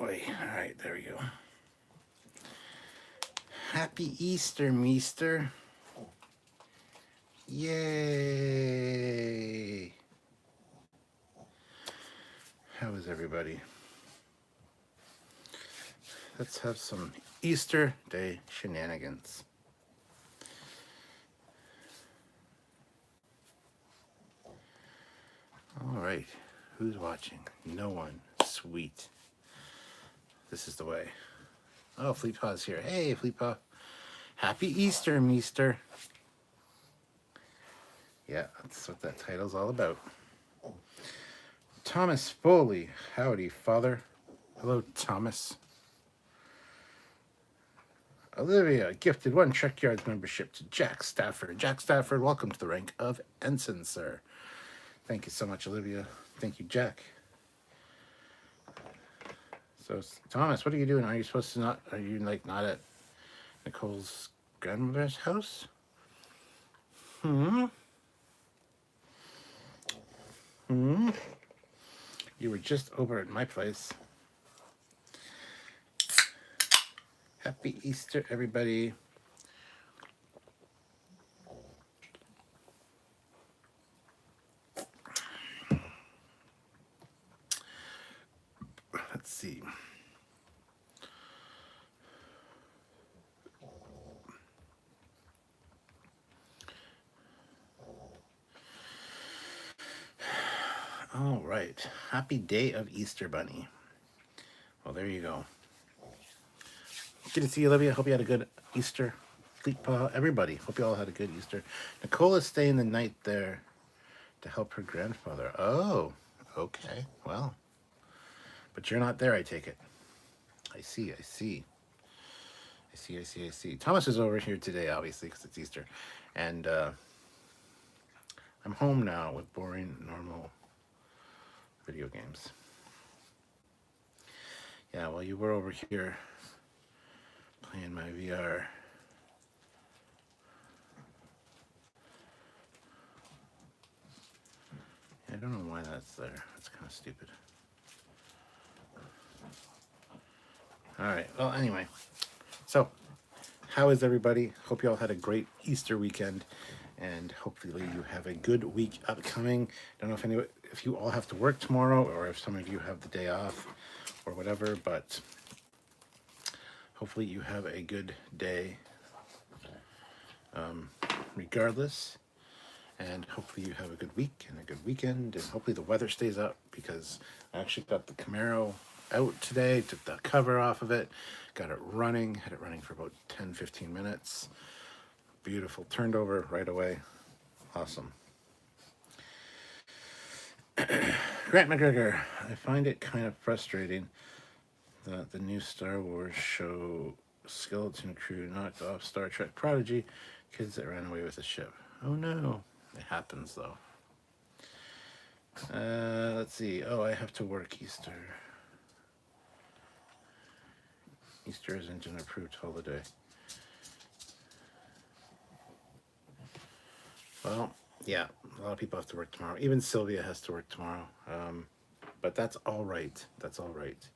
Wait, all right, there we go. Happy Easter, Measter. Yay! How is everybody? Let's have some Easter Day shenanigans. All right, who's watching? No one. Sweet. This is the way. Oh, Fleetpaw's here. Hey, Fleetpaw. Happy Easter, Measter. Yeah, that's what that title's all about. Thomas Foley. Howdy, Father. Hello, Thomas. Olivia gifted one Trekyards membership to Jack Stafford. Jack Stafford, welcome to the rank of Ensign, sir. Thank you so much, Olivia. Thank you, Jack. So, Thomas, what are you doing? Are you supposed to not? Are you like not at Nicole's grandmother's house? Hmm. Hmm. You were just over at my place. Happy Easter, everybody. Let's see. All right. Happy day of Easter Bunny. Well, there you go. Good to see you, Olivia. Hope you had a good Easter. Fleetpaw, everybody. Hope you all had a good Easter. Nicole is staying the night there to help her grandfather. Oh, okay. Well, but you're not there, I take it. I see. I see. I see. I see. I see. Thomas is over here today, obviously, because it's Easter. And I'm home now with boring, normal video games. Yeah, well, you were over here playing my VR. I don't know why that's there. That's kind of stupid. All right. Well, anyway. So, how is everybody? Hope you all had a great Easter weekend, and hopefully you have a good week upcoming. Don't know if you all have to work tomorrow, or if some of you have the day off, or whatever. But hopefully you have a good day, regardless. And hopefully you have a good week and a good weekend, and hopefully the weather stays up, because I actually got the Camaro out today, took the cover off of it, got it running, had it running for about 10-15 minutes. Beautiful, turned over right away. Awesome. Grant McGregor, I find it kind of frustrating that the new Star Wars show skeleton crew knocked off Star Trek Prodigy, kids that ran away with the ship. Oh no. It happens though. Let's see. Oh, I have to work Easter. Easter isn't an approved holiday. Well, yeah, a lot of people have to work tomorrow. Even Sylvia has to work tomorrow. But that's all right. That's all right.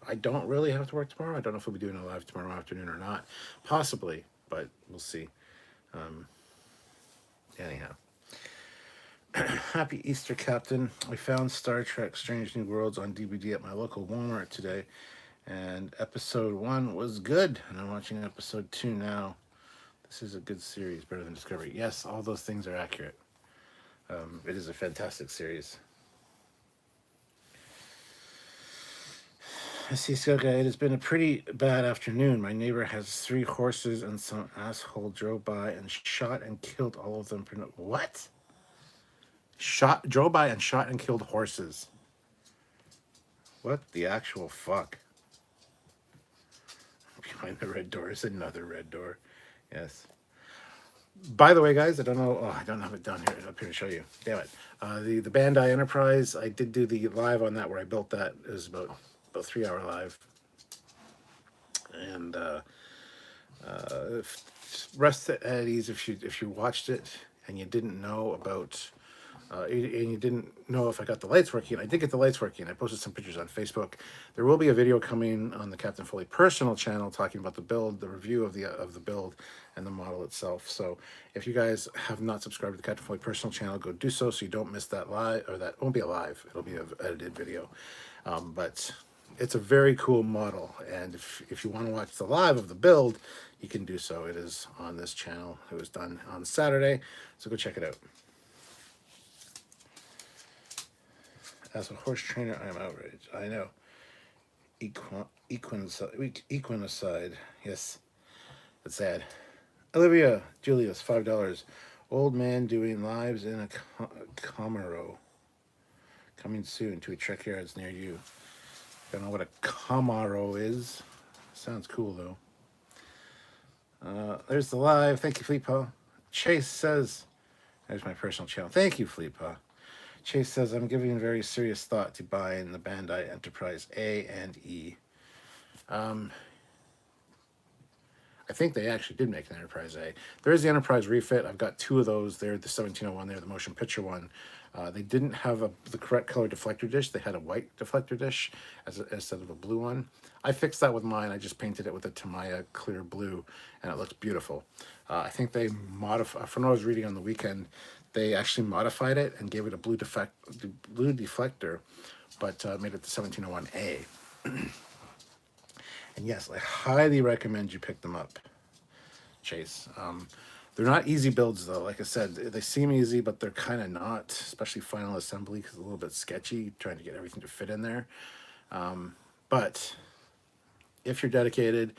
I don't really have to work tomorrow. I don't know if we'll be doing a live tomorrow afternoon or not. Possibly, but we'll see. Anyhow. Happy Easter, Captain. I found Star Trek Strange New Worlds on DVD at my local Walmart today, and episode 1 was good, and I'm watching episode 2 now. This is a good series, better than Discovery. Yes, all those things are accurate. It is a fantastic series. I see, Scott. It has been a pretty bad afternoon. My neighbor has 3 horses, and some asshole drove by and shot and killed all of them. What? Drove by and shot and killed horses. What the actual fuck? Behind the red door is another red door. Yes. By the way, guys, I don't know. Oh, I don't have it down here up here to show you. Damn it. The Bandai Enterprise. I did do the live on that where I built that. It was about 3-hour live. And rest at ease if you watched it and you didn't know about And you didn't know if I got the lights working. I did get the lights working. I posted some pictures on Facebook. There will be a video coming on the Captain Foley personal channel talking about the build, the review of the build, and the model itself. So if you guys have not subscribed to the Captain Foley personal channel, go do so you don't miss that live, or that won't be a live. It'll be an edited video. But it's a very cool model, and if you want to watch the live of the build, you can do so. It is on this channel. It was done on Saturday, so go check it out. As a horse trainer, I am outraged. I know. Equine aside, yes, it's sad. Olivia, Julius, $5. Old man doing lives in a Camaro. Coming soon to a Trekyards near you. Don't know what a Camaro is. Sounds cool though. There's the live. Thank you, Fleetpaw. Chase says, there's my personal channel. Thank you, Fleetpaw. Chase says, I'm giving very serious thought to buying the Bandai Enterprise A and E. I think they actually did make an Enterprise A. There is the Enterprise refit. I've got two of those. They're the 1701. They're the motion picture one. They didn't have the correct color deflector dish. They had a white deflector dish instead of a blue one. I fixed that with mine. I just painted it with a Tamiya clear blue, and it looks beautiful. I think they modified, from what I was reading on the weekend, they actually modified it and gave it a blue deflector, but made it the 1701A. And yes, I highly recommend you pick them up, Chase. They're not easy builds, though. Like I said, they seem easy, but they're kind of not, especially final assembly, because it's a little bit sketchy, trying to get everything to fit in there. But if you're dedicated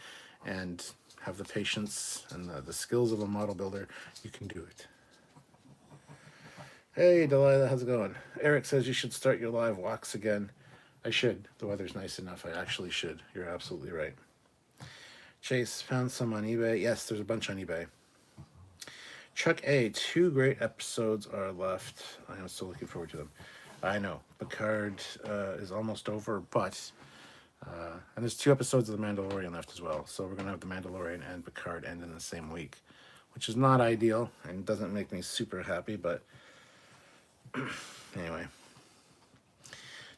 and have the patience and the skills of a model builder, you can do it. Hey, Delilah, how's it going? Eric says you should start your live walks again. I should. The weather's nice enough. I actually should. You're absolutely right. Chase, found some on eBay. Yes, there's a bunch on eBay. Chuck A, 2 great episodes are left. I am still looking forward to them. I know. Picard is almost over, but... and there's 2 episodes of The Mandalorian left as well. So we're going to have The Mandalorian and Picard end in the same week, which is not ideal and doesn't make me super happy, but... Anyway.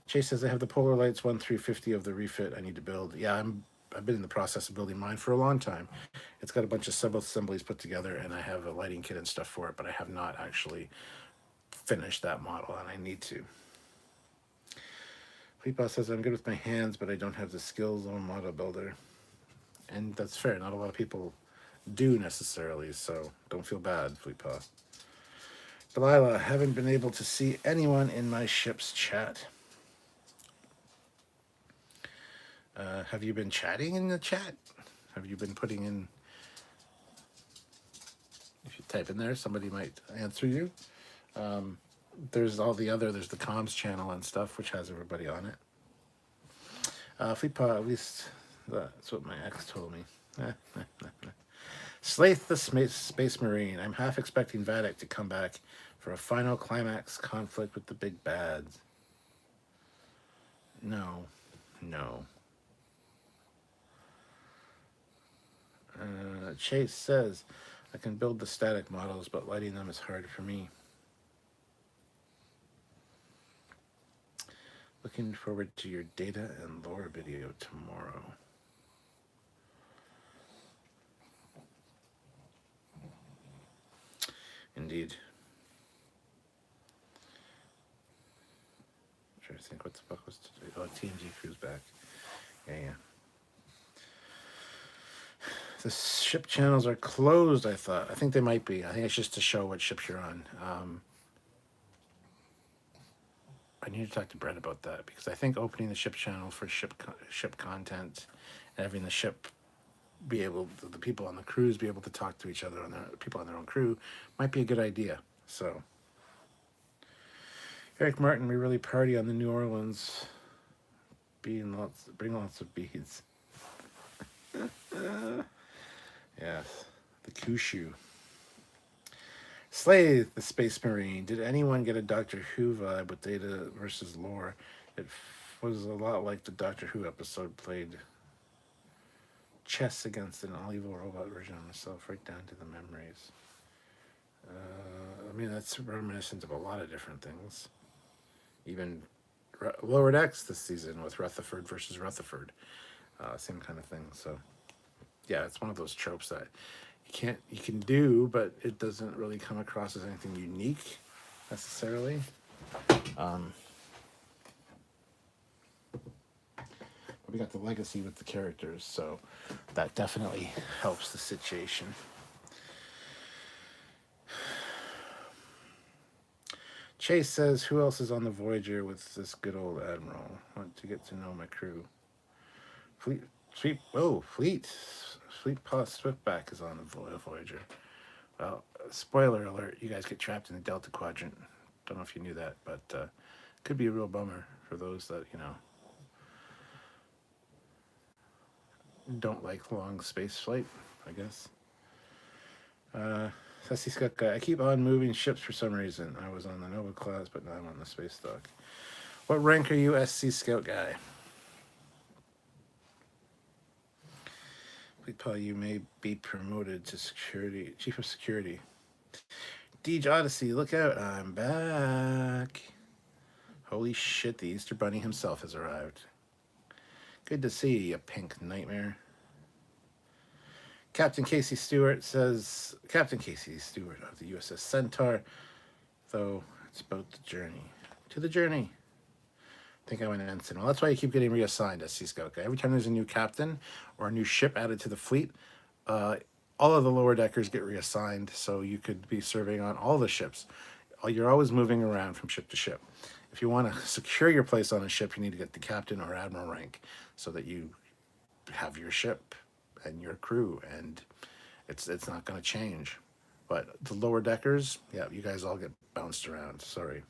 Chase says, I have the Polar Lights 1 through 50 of the refit I need to build. Yeah, I've been in the process of building mine for a long time. It's got a bunch of sub-assemblies put together, and I have a lighting kit and stuff for it, but I have not actually finished that model, and I need to. Fleetpaw says, I'm good with my hands, but I don't have the skills of a model builder. And that's fair. Not a lot of people do necessarily, so don't feel bad, Fleetpaw. Delilah, haven't been able to see anyone in my ship's chat. Have you been chatting in the chat? Have you been putting in... If you type in there, somebody might answer you. There's all the other... There's the comms channel and stuff, which has everybody on it. Fleetpaw, at least that's what my ex told me. Slaith the Space Marine. I'm half expecting Vadek to come back for a final climax conflict with the big bads. No. Chase says, I can build the static models, but lighting them is hard for me. Looking forward to your data and lore video tomorrow. Indeed. I'm trying to think what the fuck was today. Oh, TNG crew's back. Yeah. The ship channels are closed, I thought. I think they might be. I think it's just to show what ships you're on. I need to talk to Brett about that, because I think opening the ship channel for ship content and having the ship be able, the people on the crews be able to talk to each other, people on their own crew, might be a good idea. So, Eric Martin, we really party on the New Orleans. Bring lots of beads. Yes, the Kushu. Slay the Space Marine. Did anyone get a Doctor Who vibe with data versus lore? It was a lot like the Doctor Who episode played chess against an all-evil robot version of myself, right down to the memories. mean, that's reminiscent of a lot of different things. Even Lower Decks this season with Rutherford versus Rutherford. Same kind of thing. So, yeah, it's one of those tropes that you can do, but it doesn't really come across as anything unique necessarily. We got the legacy with the characters, so that definitely helps the situation. Chase says, "Who else is on the Voyager with this good old admiral? Want to get to know my crew." Fleet Pa Swiftback is on the Voyager. Well, spoiler alert: you guys get trapped in the Delta Quadrant. Don't know if you knew that, but could be a real bummer for those that don't like long space flight, I guess. Sassy Scout Guy, I keep on moving ships for some reason. I was on the Nova class, but now I'm on the space dock. What rank are you, SC Scout Guy? Paul, you may be promoted to security, chief of security. Deej Odyssey, look out, I'm back. Holy shit, the Easter Bunny himself has arrived. Good to see you, pink nightmare. Captain Casey Stewart says, Captain Casey Stewart of the USS Centaur, though it's about the journey. To the journey. I think I went ensign. Well, that's why you keep getting reassigned as Sea Scout Guy. Every time there's a new captain or a new ship added to the fleet, all of the lower deckers get reassigned, so you could be serving on all the ships. You're always moving around from ship to ship. If you want to secure your place on a ship, you need to get the captain or admiral rank so that you have your ship and your crew, and it's not going to change. But the lower deckers, yeah, you guys all get bounced around. Sorry.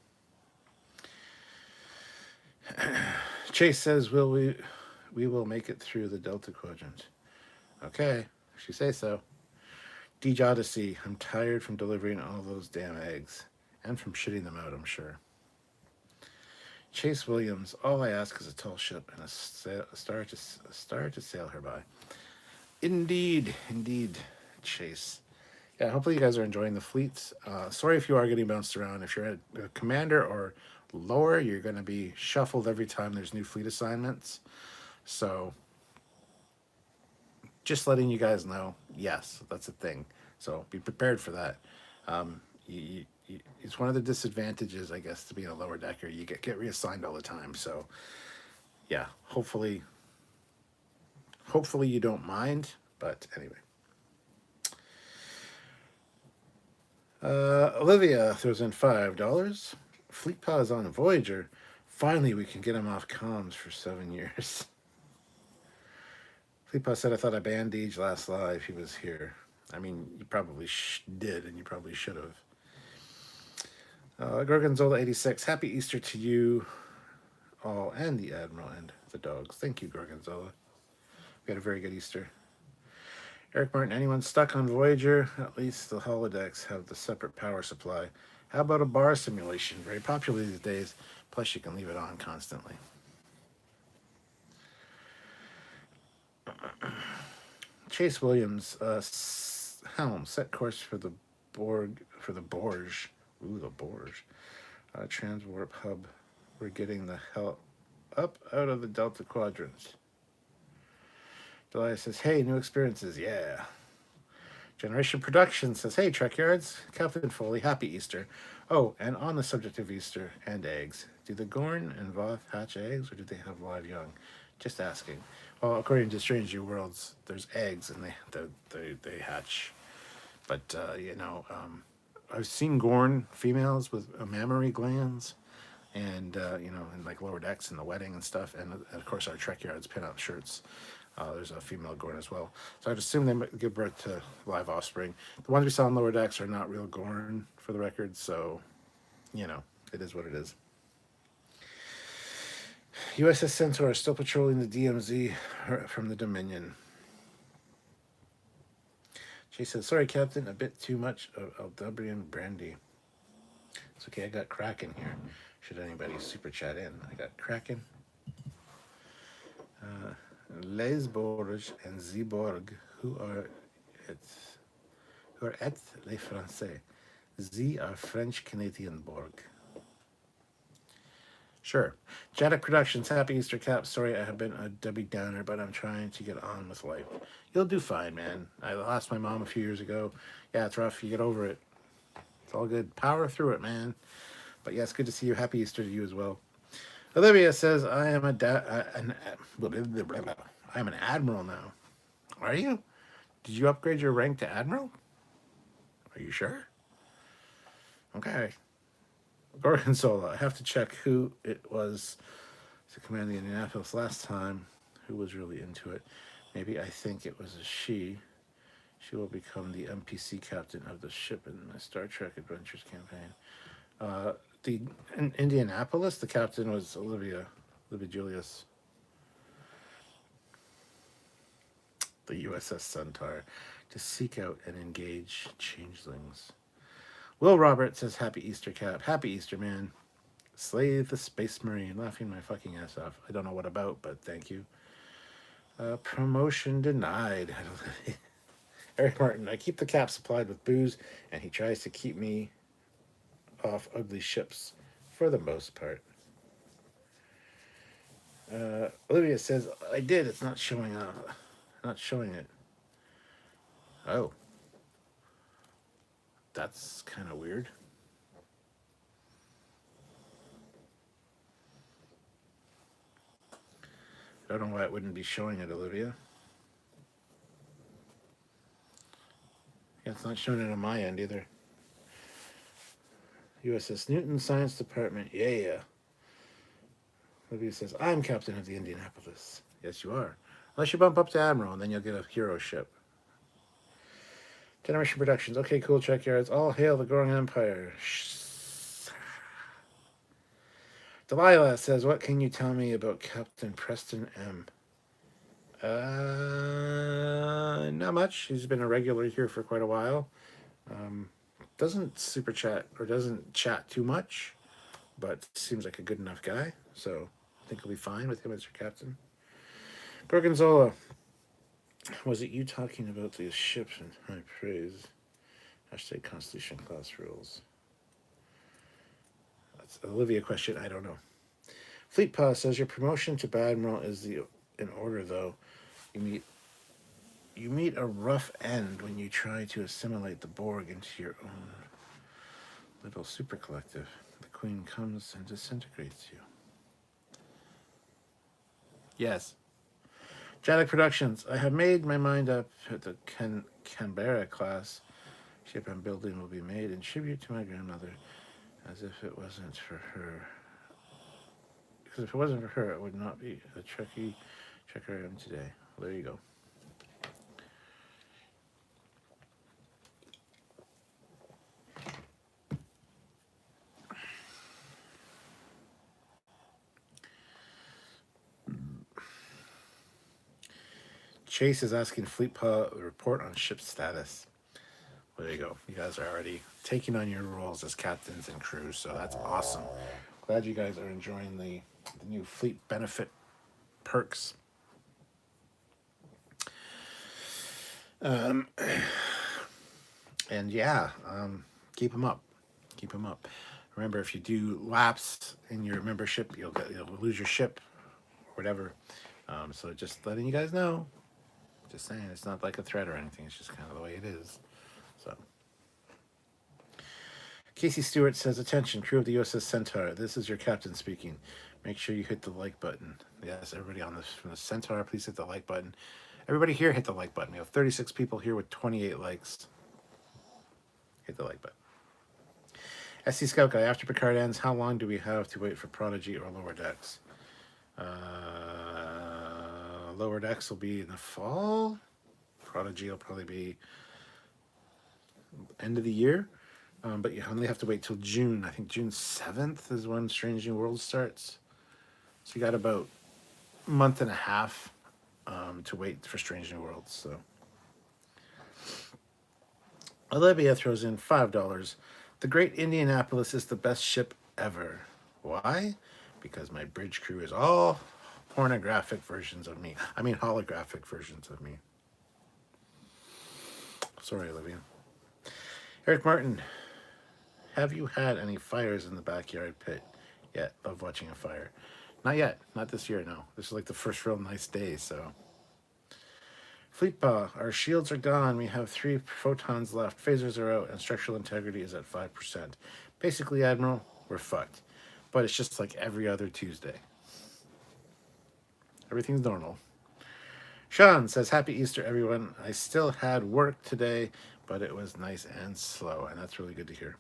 Chase says, we will make it through the Delta Quadrant. Okay, if you say so. Deej Odyssey, I'm tired from delivering all those damn eggs. And from shitting them out, I'm sure. Chase Williams, all I ask is a tall ship and a star to sail her by. Indeed, Chase. Yeah, hopefully you guys are enjoying the fleets. Sorry if you are getting bounced around. If you're a commander or lower, you're going to be shuffled every time there's new fleet assignments. So, just letting you guys know, yes, that's a thing. So be prepared for that. It's one of the disadvantages, I guess, to being a lower decker. You get reassigned all the time. So, yeah, hopefully you don't mind. But anyway. Olivia throws in $5. Fleet Pa is on a Voyager. Finally, we can get him off comms for 7 years. Fleet Pa said, I thought I banned Deej last live. He was here. I mean, you probably did, and you probably should have. Gorgonzola 86, happy Easter to you all and the Admiral and the dogs. Thank you, Gorgonzola. We had a very good Easter. Eric Martin, anyone stuck on Voyager? At least the holodecks have the separate power supply. How about a bar simulation? Very popular these days. Plus, you can leave it on constantly. Chase Williams, helm, set course for the Borge. Ooh, the Borge. Transwarp hub. We're getting the hell up out of the Delta Quadrant. Delia says, hey, new experiences, yeah. Generation Production says, hey, Trekyards, Captain Foley, happy Easter. Oh, and on the subject of Easter and eggs, do the Gorn and Voth hatch eggs, or do they have live young? Just asking. Well, according to Strange New Worlds, there's eggs, and they hatch. But, I've seen Gorn females with mammary glands, and, in like lower decks and the wedding and stuff, and of course our Trekyards pin-up shirts. There's a female Gorn as well. So I'd assume they might give birth to live offspring. The ones we saw in lower decks are not real Gorn, for the record, so, it is what it is. USS Centaur is still patrolling the DMZ from the Dominion. She says, sorry, Captain, a bit too much of Eldebrian brandy. It's okay, I got Kraken here. Should anybody super chat in? I got Kraken. Les Borges and Ziborg, who are at les Français. Sie are French Canadian Borg. Sure. Jadak Productions, Happy Easter Cap. Sorry I have been a Debbie Downer, but I'm trying to get on with life. You'll do fine, man. I lost my mom a few years ago. Yeah, it's rough. You get over it. It's all good. Power through it, man. But yeah, it's good to see you. Happy Easter to you as well. Olivia says, I am I'm an admiral now. Are you? Did you upgrade your rank to admiral? Are you sure? Okay. Gorgonzola. I have to check who it was to command the Indianapolis last time. Who was really into it? Maybe I think it was a she. She will become the NPC captain of the ship in my Star Trek Adventures campaign. The in Indianapolis, the captain was Olivia Julius. The USS Centaur, to seek out and engage changelings. Will Robert says, Happy Easter, Cap. Happy Easter, man. Slay the Space Marine. Laughing my fucking ass off. I don't know what about, but thank you. Promotion denied. Eric Martin, I keep the Cap supplied with booze, and he tries to keep me off ugly ships for the most part. Olivia says, I did. It's not showing up. Not showing it. Oh. That's kind of weird. I don't know why it wouldn't be showing it, Olivia. Yeah, it's not showing it on my end either. USS Newton Science Department. Yeah. Olivia says, I'm captain of the Indianapolis. Yes, you are. Unless you bump up to Admiral, and then you'll get a hero ship. Generation Productions. Okay, cool, Trekyards. All hail the growing empire. Delilah says, what can you tell me about Captain Preston M? Not much. He's been a regular here for quite a while. Doesn't super chat or doesn't chat too much, but seems like a good enough guy. So I think he'll be fine with him as your captain. Gorgonzola, was it you talking about these ships in high praise? Hashtag Constitution class rules. That's Olivia question. I don't know. Fleet Paw says your promotion to Admiral is in order though. You meet a rough end when you try to assimilate the Borg into your own little super collective. The Queen comes and disintegrates you. Yes. Jadak Productions. I have made my mind up at the Canberra class ship I'm building will be made in tribute to my grandmother, as if it wasn't for her. Because if it wasn't for her, it would not be a Trekkie Trekker I am today. Well, there you go. Chase is asking Fleetpaw to report on ship status. Well, there you go. You guys are already taking on your roles as captains and crews, so that's awesome. Glad you guys are enjoying the new fleet benefit perks. And yeah, keep them up. Keep them up. Remember, if you do lapse in your membership, you'll lose your ship or whatever. So just letting you guys know. Just saying, it's not like a threat or anything. It's just kind of the way it is. So, Casey Stewart says, attention, crew of the USS Centaur. This is your captain speaking. Make sure you hit the like button. Yes, everybody on this from the Centaur, please hit the like button. Everybody here, hit the like button. We have 36 people here with 28 likes. Hit the like button. SC Scout Guy, after Picard ends, how long do we have to wait for Prodigy or Lower Decks? Lower Decks will be in the fall. Prodigy will probably be end of the year. But you only have to wait till June. I think June 7th is when Strange New Worlds starts. So you got about a month and a half to wait for Strange New Worlds. So Olivia throws in $5. The Great Indianapolis is the best ship ever. Why? Because my bridge crew is all pornographic versions of me. I mean holographic versions of me. Sorry, Olivia. Eric Martin. have you had any fires in the backyard pit yet? Love watching a fire. Not yet. Not this year, no. This is like the first real nice day, so. Fleetpaw, our shields are gone. We have 3 photons left. Phasers are out, and structural integrity is at 5%. Basically, Admiral, we're fucked. But it's just like every other Tuesday. Everything's normal. Sean says, Happy Easter, everyone. I still had work today, but it was nice and slow, and that's really good to hear.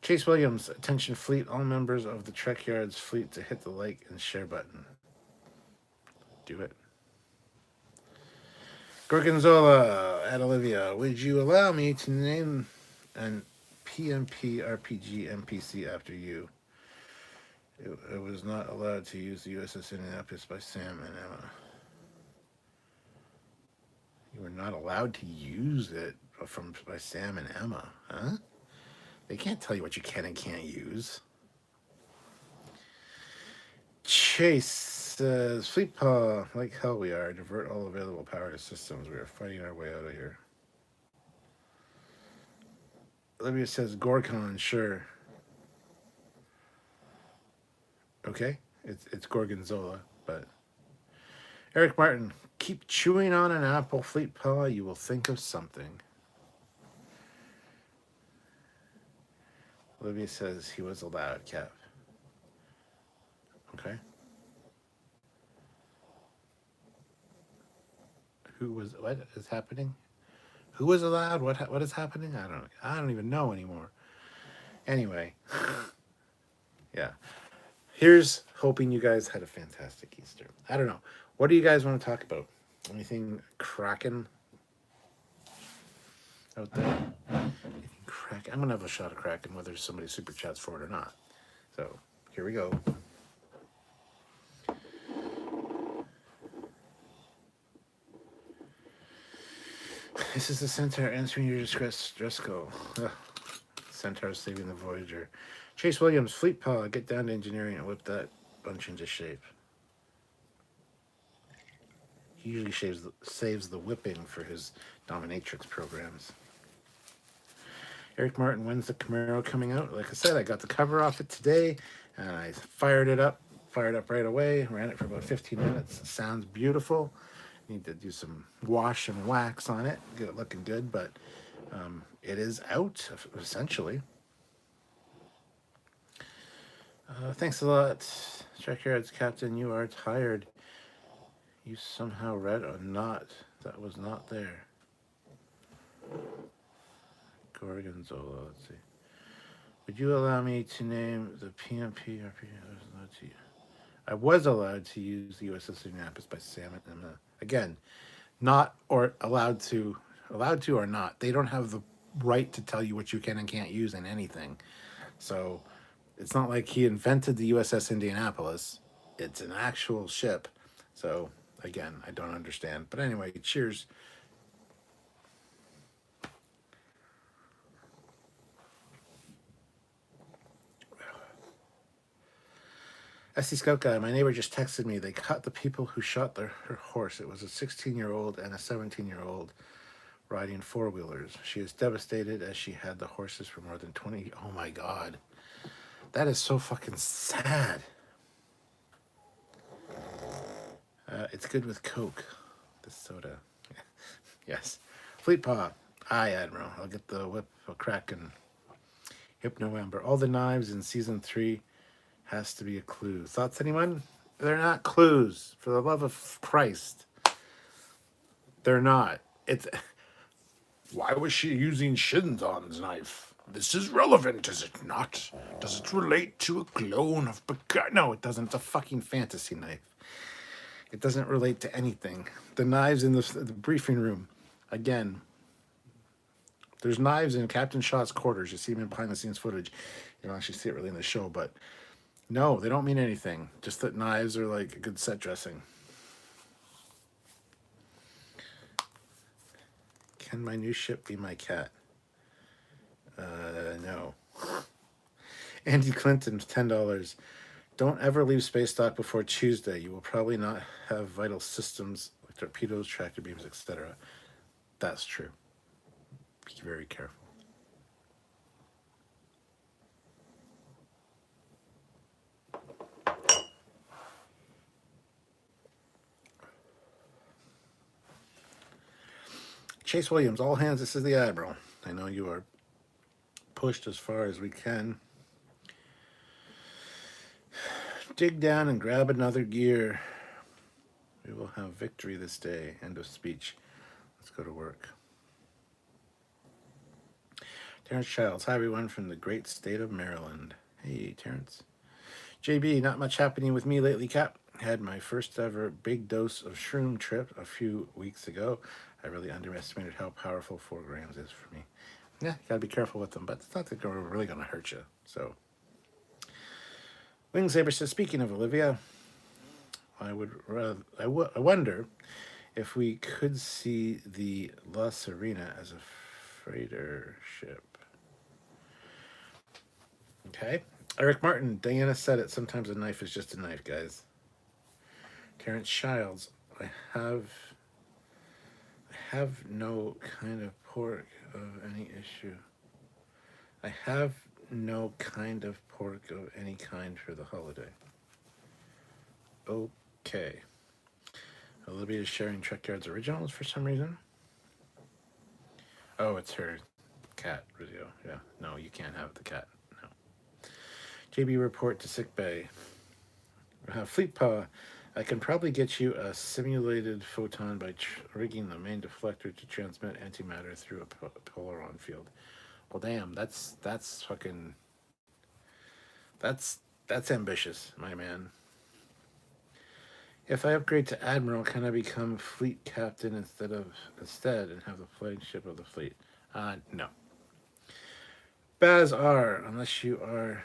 Chase Williams, attention fleet, all members of the Trekyards fleet to hit the like and share button. Do it. Gorgonzola at Olivia, would you allow me to name an PMP RPG NPC after you? It was not allowed to use the USS Indianapolis by Sam and Emma. You were not allowed to use it by Sam and Emma, huh? They can't tell you what you can and can't use. Chase says, Fleetpaw, like hell we are. Divert all available power to systems. We are fighting our way out of here. Olivia says, Gorkon, sure. Okay, it's Gorgonzola, but... Eric Martin, keep chewing on an apple, Fleetpaw. You will think of something. Olivia says he was allowed, Cap. Okay. What is happening? Who was allowed? What is happening? I don't even know anymore. Anyway. Yeah. Here's hoping you guys had a fantastic Easter. I don't know. What do you guys want to talk about? Anything cracking out there? Anything cracking? I'm going to have a shot of cracking whether somebody super chats for it or not. So, here we go. This is the Centaur answering your distress call. Centaur saving the Voyager. Chase Williams, Fleetpaw, get down to engineering and whip that bunch into shape. He usually saves the whipping for his dominatrix programs. Eric Martin, when's the Camaro coming out? Like I said, I got the cover off it today, and I fired up right away, ran it for about 15 minutes. Sounds beautiful. Need to do some wash and wax on it, get it looking good, but it is out, essentially. Thanks a lot, Trekyards Captain. You are tired. You somehow read a not. That was not there. Gorgonzola, let's see. Would you allow me to name the PMP RPG? I was allowed to use the USS Indianapolis by Sam and Emma. Again, not or allowed to or not. They don't have the right to tell you what you can and can't use in anything. So it's not like he invented the USS Indianapolis. It's an actual ship. So again, I don't understand. But anyway, cheers. SC Scout Guy, my neighbor just texted me. They caught the people who shot her horse. It was a 16-year-old and a 17-year-old riding four-wheelers. She is devastated as she had the horses for more than 20... Oh, my God. That is so fucking sad. It's good with Coke, this soda. Yes. Fleetpaw. Aye, Admiral. I'll get the whip cracking. Hypno Amber. All the knives in Season 3 has to be a clue. Thoughts, anyone? They're not clues. For the love of Christ. They're not. It's... Why was she using Shinzon's knife? This is relevant, is it not? Does it relate to a clone of Picard? No, it doesn't. It's a fucking fantasy knife. It doesn't relate to anything. The knives in the briefing room. Again, there's knives in Captain Shaw's quarters. You see them in behind-the-scenes footage. You don't actually see it really in the show, but no, they don't mean anything. Just that knives are like a good set dressing. Can my new ship be my cat? No. Andy Clinton, $10. Don't ever leave space dock before Tuesday. You will probably not have vital systems like torpedoes, tractor beams, etc. That's true. Be very careful. Chase Williams, all hands, this is the Admiral. I know you are pushed as far as we can. Dig down and grab another gear. We will have victory this day. End of speech. Let's go to work. Terrence Childs. Hi, everyone, from the great state of Maryland. Hey, Terrence. JB, not much happening with me lately, Cap. Had my first ever big dose of shroom trip a few weeks ago. I really underestimated how powerful 4 grams is for me. Yeah, you gotta be careful with them, but it's not that they're really gonna hurt you. So, Wing Saber says, speaking of Olivia, I wonder if we could see the La Serena as a freighter ship. Okay. Eric Martin, Diana said it. Sometimes a knife is just a knife, guys. Terrence Childs, I have no kind of pork of any issue. I have no kind of pork of any kind for the holiday. Okay. Olivia is sharing Trekyards originals for some reason. Oh, it's her cat video. Yeah. No, you can't have the cat. No. JB report to sick bay. Fleet Paw, I can probably get you a simulated photon by rigging the main deflector to transmit antimatter through a polaron field. Well, damn, that's fucking, that's ambitious, my man. If I upgrade to Admiral, can I become Fleet Captain instead and have the flagship of the fleet? No. Baz R, unless you are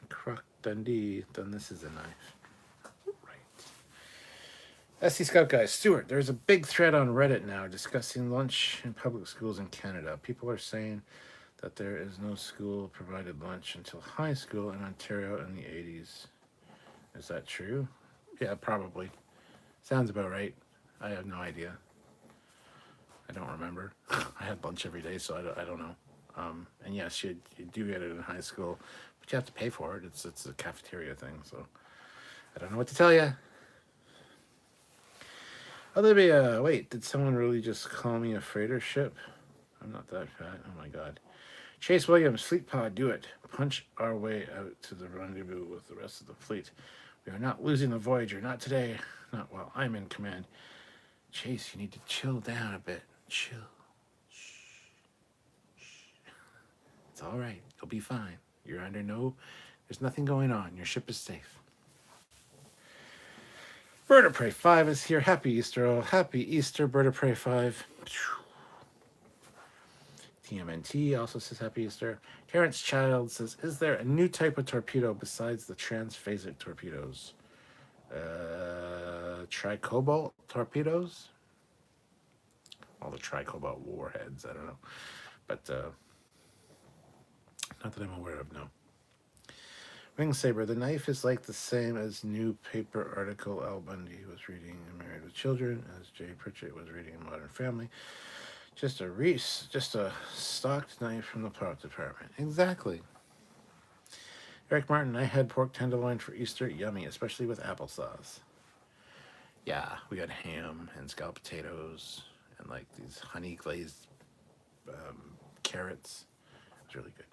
Croc Dundee, then this is a knife. SC Scout Guy, Stuart, there's a big thread on Reddit now discussing lunch in public schools in Canada. People are saying that there is no school-provided lunch until high school in Ontario in the 80s. Is that true? Yeah, probably. Sounds about right. I have no idea. I don't remember. I had lunch every day, so I don't know. And yes, you do get it in high school, but you have to pay for it. It's a cafeteria thing, so I don't know what to tell you. Olivia, wait, did someone really just call me a freighter ship? I'm not that fat. Oh my god. Chase Williams, Fleet Pod, do it. Punch our way out to the rendezvous with the rest of the fleet. We are not losing the Voyager. Not today. Not while I'm in command. Chase, you need to chill down a bit. Chill. Shh. It's all right. You'll be fine. You're under there's nothing going on. Your ship is safe. Bird of Prey 5 is here. Happy Easter, all. Happy Easter, Bird of Prey 5. TMNT also says Happy Easter. Terrence Child says, is there a new type of torpedo besides the transphasic torpedoes? Tricobalt torpedoes? All the tricobalt warheads, I don't know. But not that I'm aware of, no. Wing Saber, the knife is like the same as new paper article Al Bundy was reading in Married with Children, as Jay Pritchett was reading in Modern Family. Just a stocked knife from the prop department. Exactly. Eric Martin, I had pork tenderloin for Easter. Yummy, especially with applesauce. Yeah, we got ham and scalloped potatoes and like these honey glazed carrots. It was really good.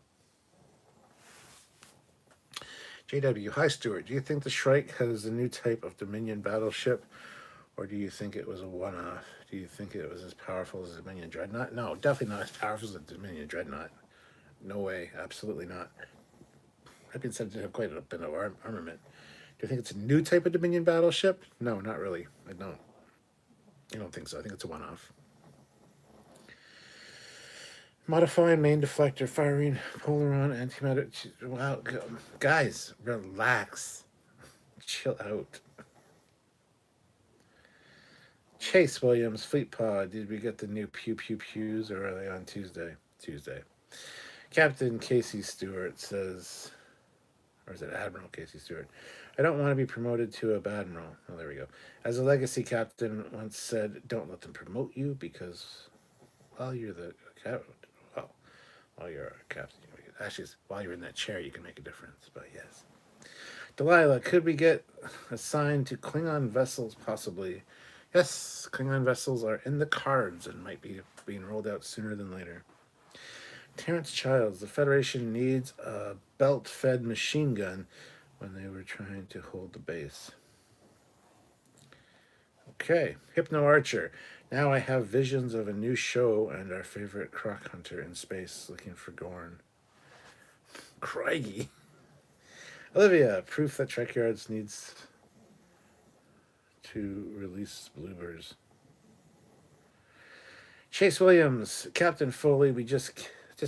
JW, hi Stuart. Do you think the Shrike has a new type of Dominion battleship, or do you think it was a one-off? Do you think it was as powerful as the Dominion Dreadnought? No, definitely not as powerful as the Dominion Dreadnought. No way, absolutely not. That being said, it did have quite a bit of armament. Do you think it's a new type of Dominion battleship? No, not really. I don't think so. I think it's a one-off. Modifying main deflector, firing polaron, antimatter. Wow, guys, relax. Chill out. Chase Williams, Fleet Pod. Did we get the new pew pew pews, or are they on Tuesday? Tuesday. Captain Casey Stewart says, or is it Admiral Casey Stewart? I don't want to be promoted to a badmiral. Oh, there we go. As a legacy captain once said, don't let them promote you because while you're the captain, while you're a captain, actually, while you're in that chair, you can make a difference. But yes. Delilah, could we get assigned to Klingon vessels possibly? Yes, Klingon vessels are in the cards and might be being rolled out sooner than later. Terrence Childs, the Federation needs a belt-fed machine gun when they were trying to hold the base. Okay, Hypno Archer. Now I have visions of a new show and our favorite croc hunter in space looking for Gorn. Craigie. Olivia, proof that Trekyards needs to release bloopers. Chase Williams, Captain Foley, we just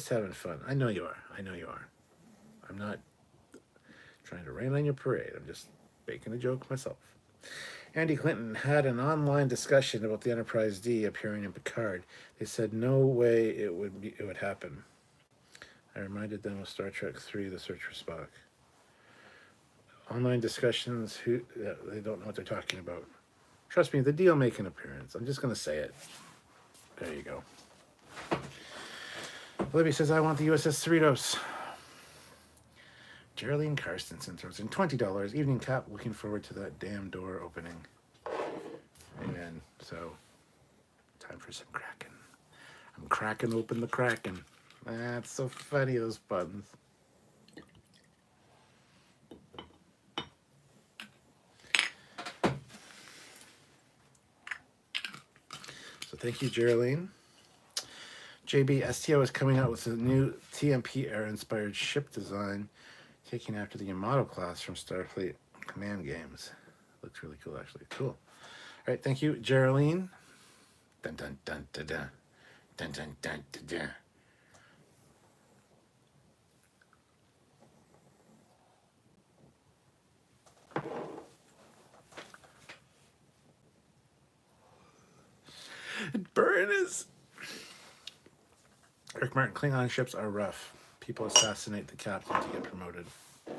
having fun. I know you are. I know you are. I'm not trying to rain on your parade. I'm just making a joke myself. Andy Clinton had an online discussion about the Enterprise D appearing in Picard. They said no way it would happen. I reminded them of Star Trek III: The Search for Spock. Online discussions, they don't know what they're talking about. Trust me, the D will make an appearance. I'm just going to say it. There you go. Libby says, I want the USS Cerritos. Geraldine Karstensen throws in $20. Evening Cap, looking forward to that damn door opening. Amen. So, time for some Kraken. I'm cracking open the Kraken. That's so funny, those buttons. So thank you, Geraldine. JB, STO is coming out with a new TMP era-inspired ship design, taking after the Yamato class from Starfleet Command games. Looks really cool, actually. Cool. All right, thank you, Geraldine. Dun dun dun dun dun. Dun dun dun dun dun. Burn is. Rick Martin, Klingon ships are rough. People assassinate the captain to get promoted. I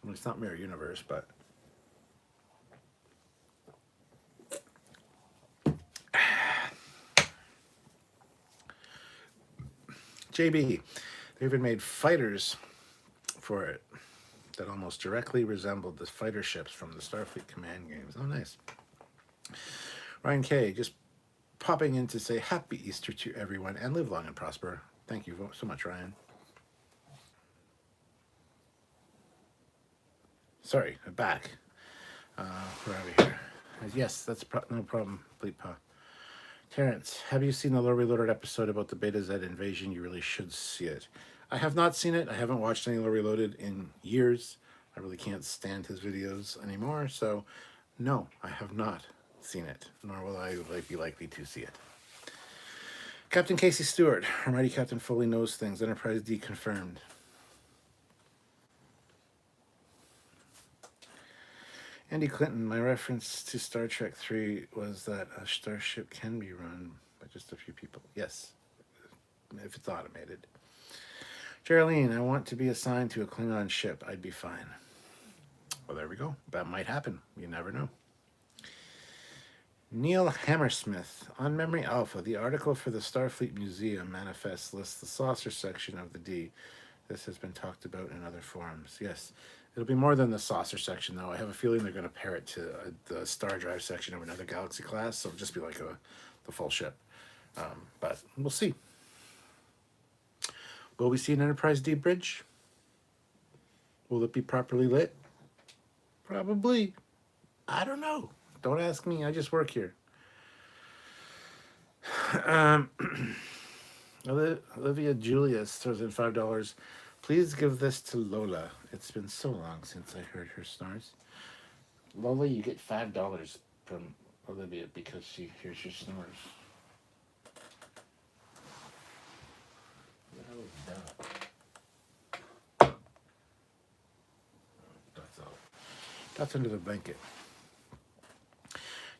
mean, it's not Mirror Universe, but. JB, they even made fighters for it that almost directly resembled the fighter ships from the Starfleet Command games. Oh, nice. Ryan K, just popping in to say Happy Easter to everyone and live long and prosper. Thank you so much, Ryan. Sorry, I'm back. Where are we here? Yes, that's no problem, Bleepa. Terrence, have you seen the Low Reloaded episode about the Beta Z invasion? You really should see it. I have not seen it. I haven't watched any Low Reloaded in years. I really can't stand his videos anymore, so no, I have not seen it, nor will I be likely to see it. Captain Casey Stewart, our mighty Captain Foley knows things. Enterprise D confirmed. Andy Clinton, my reference to Star Trek 3 was that a starship can be run by just a few people. Yes, if it's automated. Geraldine, I want to be assigned to a Klingon ship. I'd be fine. Well, there we go. That might happen. You never know. Neil Hammersmith, on Memory Alpha, the article for the Starfleet Museum manifest lists the saucer section of the D. This has been talked about in other forums. Yes, it'll be more than the saucer section, though. I have a feeling they're going to pair it to the star drive section of another Galaxy class, so it'll just be like the full ship. But we'll see. Will we see an Enterprise D bridge? Will it be properly lit? Probably. I don't know. Don't ask me. I just work here. Olivia Julius throws in $5. Please give this to Lola. It's been so long since I heard her snores. Lola, you get $5 from Olivia because she hears your snores. What the hell is that? That's all. That's under the blanket.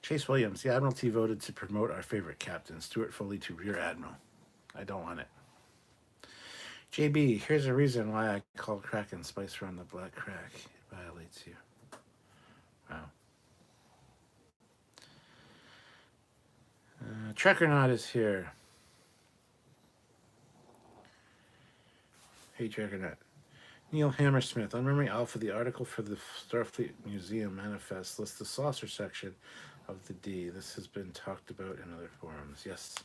Chase Williams, the Admiralty voted to promote our favorite captain, Stuart Foley, to Rear Admiral. I don't want it. JB, here's a reason why I call Kraken Spice Run the Black Crack. It violates you. Wow. Trekyards is here. Hey, Trekyards. Neil Hammersmith, on Memory Alpha, the article for the Starfleet Museum manifest lists the saucer section of the D. This has been talked about in other forums. Yes.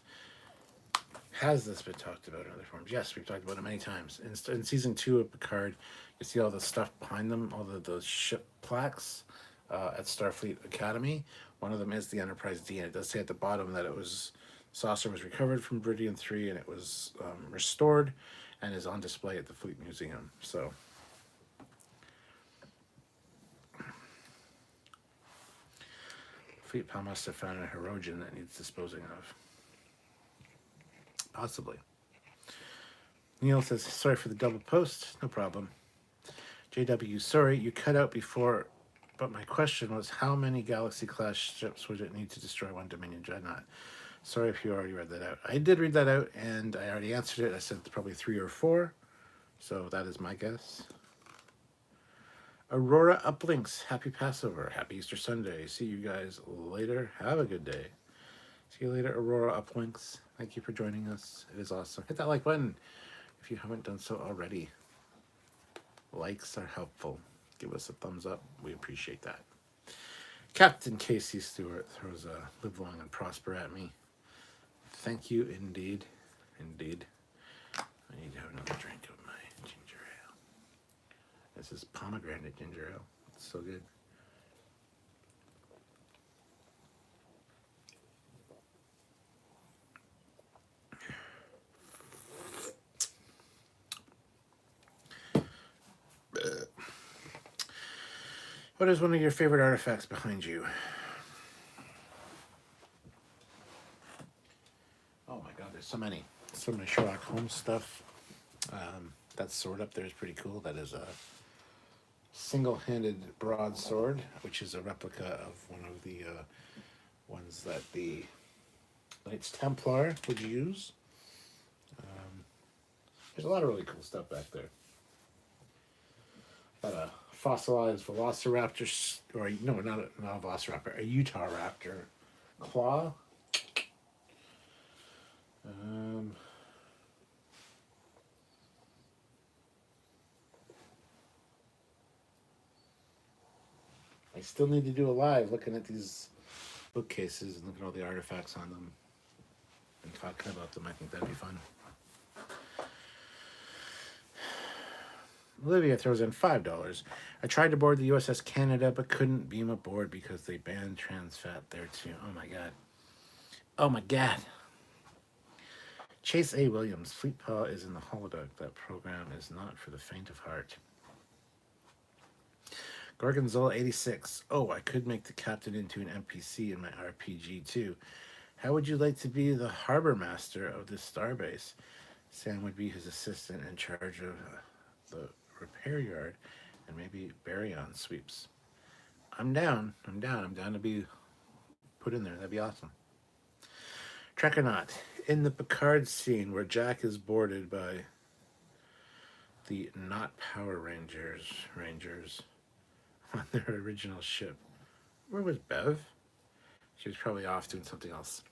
Has this been talked about in other forums? Yes, we've talked about it many times. In season 2 of Picard, you see all the stuff behind them, all those ship plaques at Starfleet Academy. One of them is the Enterprise D, and it does say at the bottom that it was saucer was recovered from Viridian 3 and it was restored and is on display at the Fleet Museum. So Fleet Pal must have found a Hirogen that needs disposing of. Possibly. Neil says, sorry for the double post. No problem. JW, sorry, you cut out before, but my question was, how many Galaxy-class ships would it need to destroy one Dominion Dreadnought? Sorry if you already read that out. I did read that out, and I already answered it. I said probably 3 or 4, so that is my guess. Aurora Uplinks, happy Passover, happy Easter Sunday. See you guys later. Have a good day. See you later, Aurora Uplinks. Thank you for joining us. It is awesome. Hit that like button if you haven't done so already. Likes are helpful. Give us a thumbs up. We appreciate that. Captain Casey Stewart throws a live long and prosper at me. Thank you indeed. Indeed. I need to have another drink of my ginger ale. This is pomegranate ginger ale. It's so good. What is one of your favorite artifacts behind you? Oh my god, there's so many. So many Sherlock Holmes stuff. That sword up there is pretty cool. That is a single-handed broadsword, which is a replica of one of the ones that the Knights Templar would use. There's a lot of really cool stuff back there. Got a fossilized velociraptor, or no, not a velociraptor, a Utah raptor claw. I still need to do a live looking at these bookcases and looking at all the artifacts on them and talking about them. I think that'd be fun. Olivia throws in $5. I tried to board the USS Canada, but couldn't beam aboard because they banned trans fat there too. Oh my god. Oh my god. Chase A. Williams, Fleet Paw is in the holodeck. That program is not for the faint of heart. Gorgonzola 86. Oh, I could make the captain into an NPC in my RPG too. How would you like to be the harbor master of this starbase? Sam would be his assistant in charge of the repair yard and maybe baryon sweeps. I'm down to be put in there. That'd be awesome. Trekyards, in the Picard scene where Jack is boarded by the not Power Rangers on their original ship, where was Bev? She was probably off doing something else.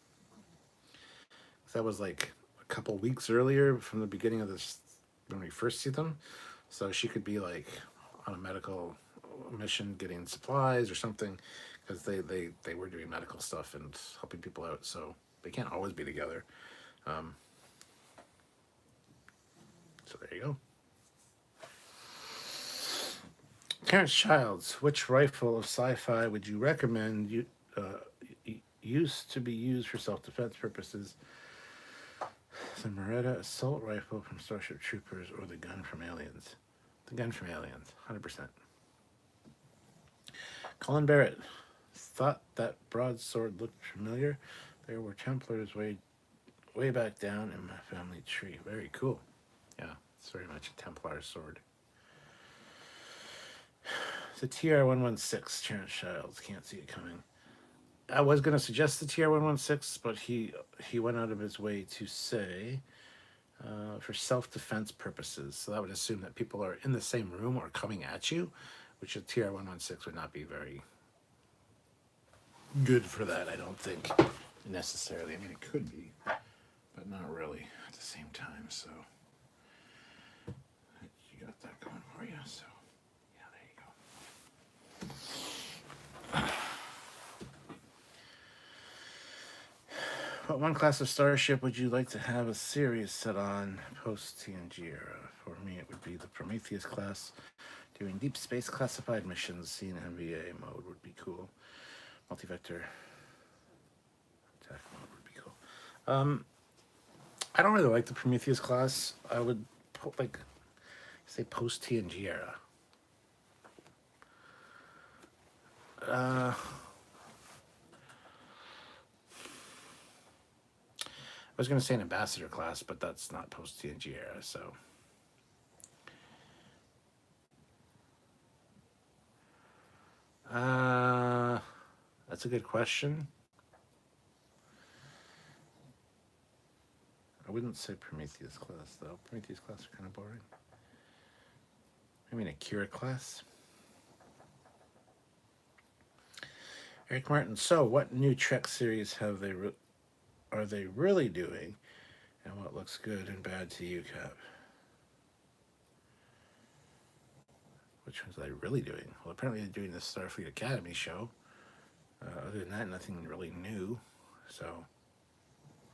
That was like a couple weeks earlier from the beginning of this, when we first see them. So she could be like on a medical mission getting supplies or something, because they were doing medical stuff and helping people out. So they can't always be together. So there you go. Terrence Childs, which rifle of sci-fi would you recommend used to be used for self-defense purposes? The Beretta assault rifle from Starship Troopers or the gun from Aliens? The gun from Aliens, 100%. Colin Barrett, thought that broadsword looked familiar. There were Templars way back down in my family tree. Very cool. Yeah, it's very much a Templar sword. The TR-116, Terrence Childs, can't see it coming. I was going to suggest the TR-116, but he went out of his way to say for self-defense purposes. So that would assume that people are in the same room or coming at you, which a TR-116 would not be very good for that, I don't think, necessarily. I mean, it could be, but not really at the same time. So you got that going for you. So yeah, there you go. What one class of starship would you like to have a series set on post TNG era? For me, it would be the Prometheus class. Doing deep space classified missions, seeing MVA mode would be cool. Multi-vector attack mode would be cool. I don't really like the Prometheus class. I would like say post TNG era. I was going to say an ambassador class, but that's not post TNG era, so. That's a good question. I wouldn't say Prometheus class, though. Prometheus class are kind of boring. I mean, a Kira class. Eric Martin. So, what new Trek series are they really doing, and what looks good and bad to you, Cap? Which ones are they really doing? Well, apparently they're doing the Starfleet Academy show. Other than that, nothing really new. So,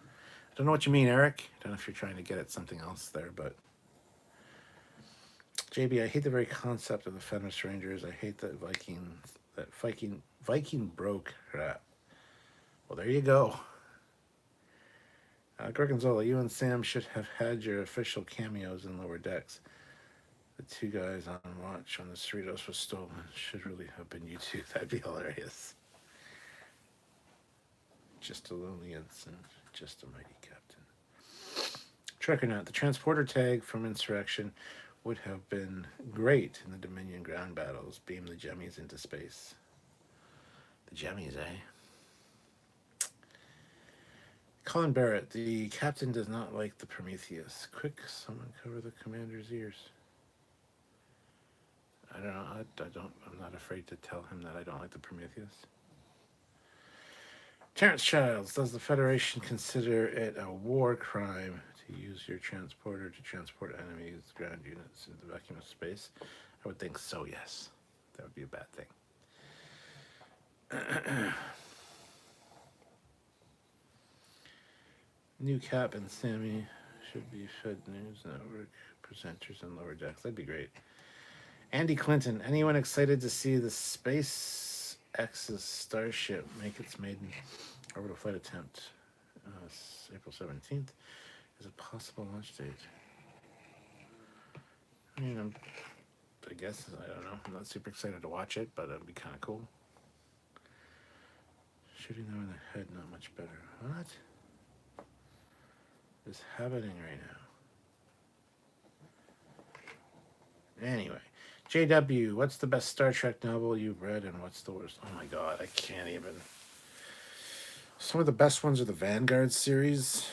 I don't know what you mean, Eric. I don't know if you're trying to get at something else there, but JB, I hate the very concept of the Fenris Rangers. I hate that Viking broke crap. Well, there you go. Gorgonzola, you and Sam should have had your official cameos in Lower Decks. The two guys on watch when the Cerritos was stolen should really have been you two. That'd be hilarious. Just a lonely ensign, just a mighty captain. Trekyards, the transporter tag from Insurrection would have been great in the Dominion ground battles. Beam the Jemmies into space. The Jemmies, eh? Colin Barrett, the captain does not like the Prometheus. Quick, someone cover the commander's ears. I don't know. I'm not afraid to tell him that I don't like the Prometheus. Terrence Childs, does the Federation consider it a war crime to use your transporter to transport enemies' ground units into the vacuum of space? I would think so, yes. That would be a bad thing. New Cap and Sammy should be fed News Network presenters in Lower Decks. That'd be great. Andy Clinton, anyone excited to see the SpaceX's Starship make its maiden orbital flight attempt? April 17th is a possible launch date. I mean, I guess, I don't know. I'm not super excited to watch it, but it'd be kind of cool. Shooting them in the head, not much better. What is happening right now? Anyway. JW, what's the best Star Trek novel you've read and what's the worst? Oh my god, I can't even. Some of the best ones are the Vanguard series.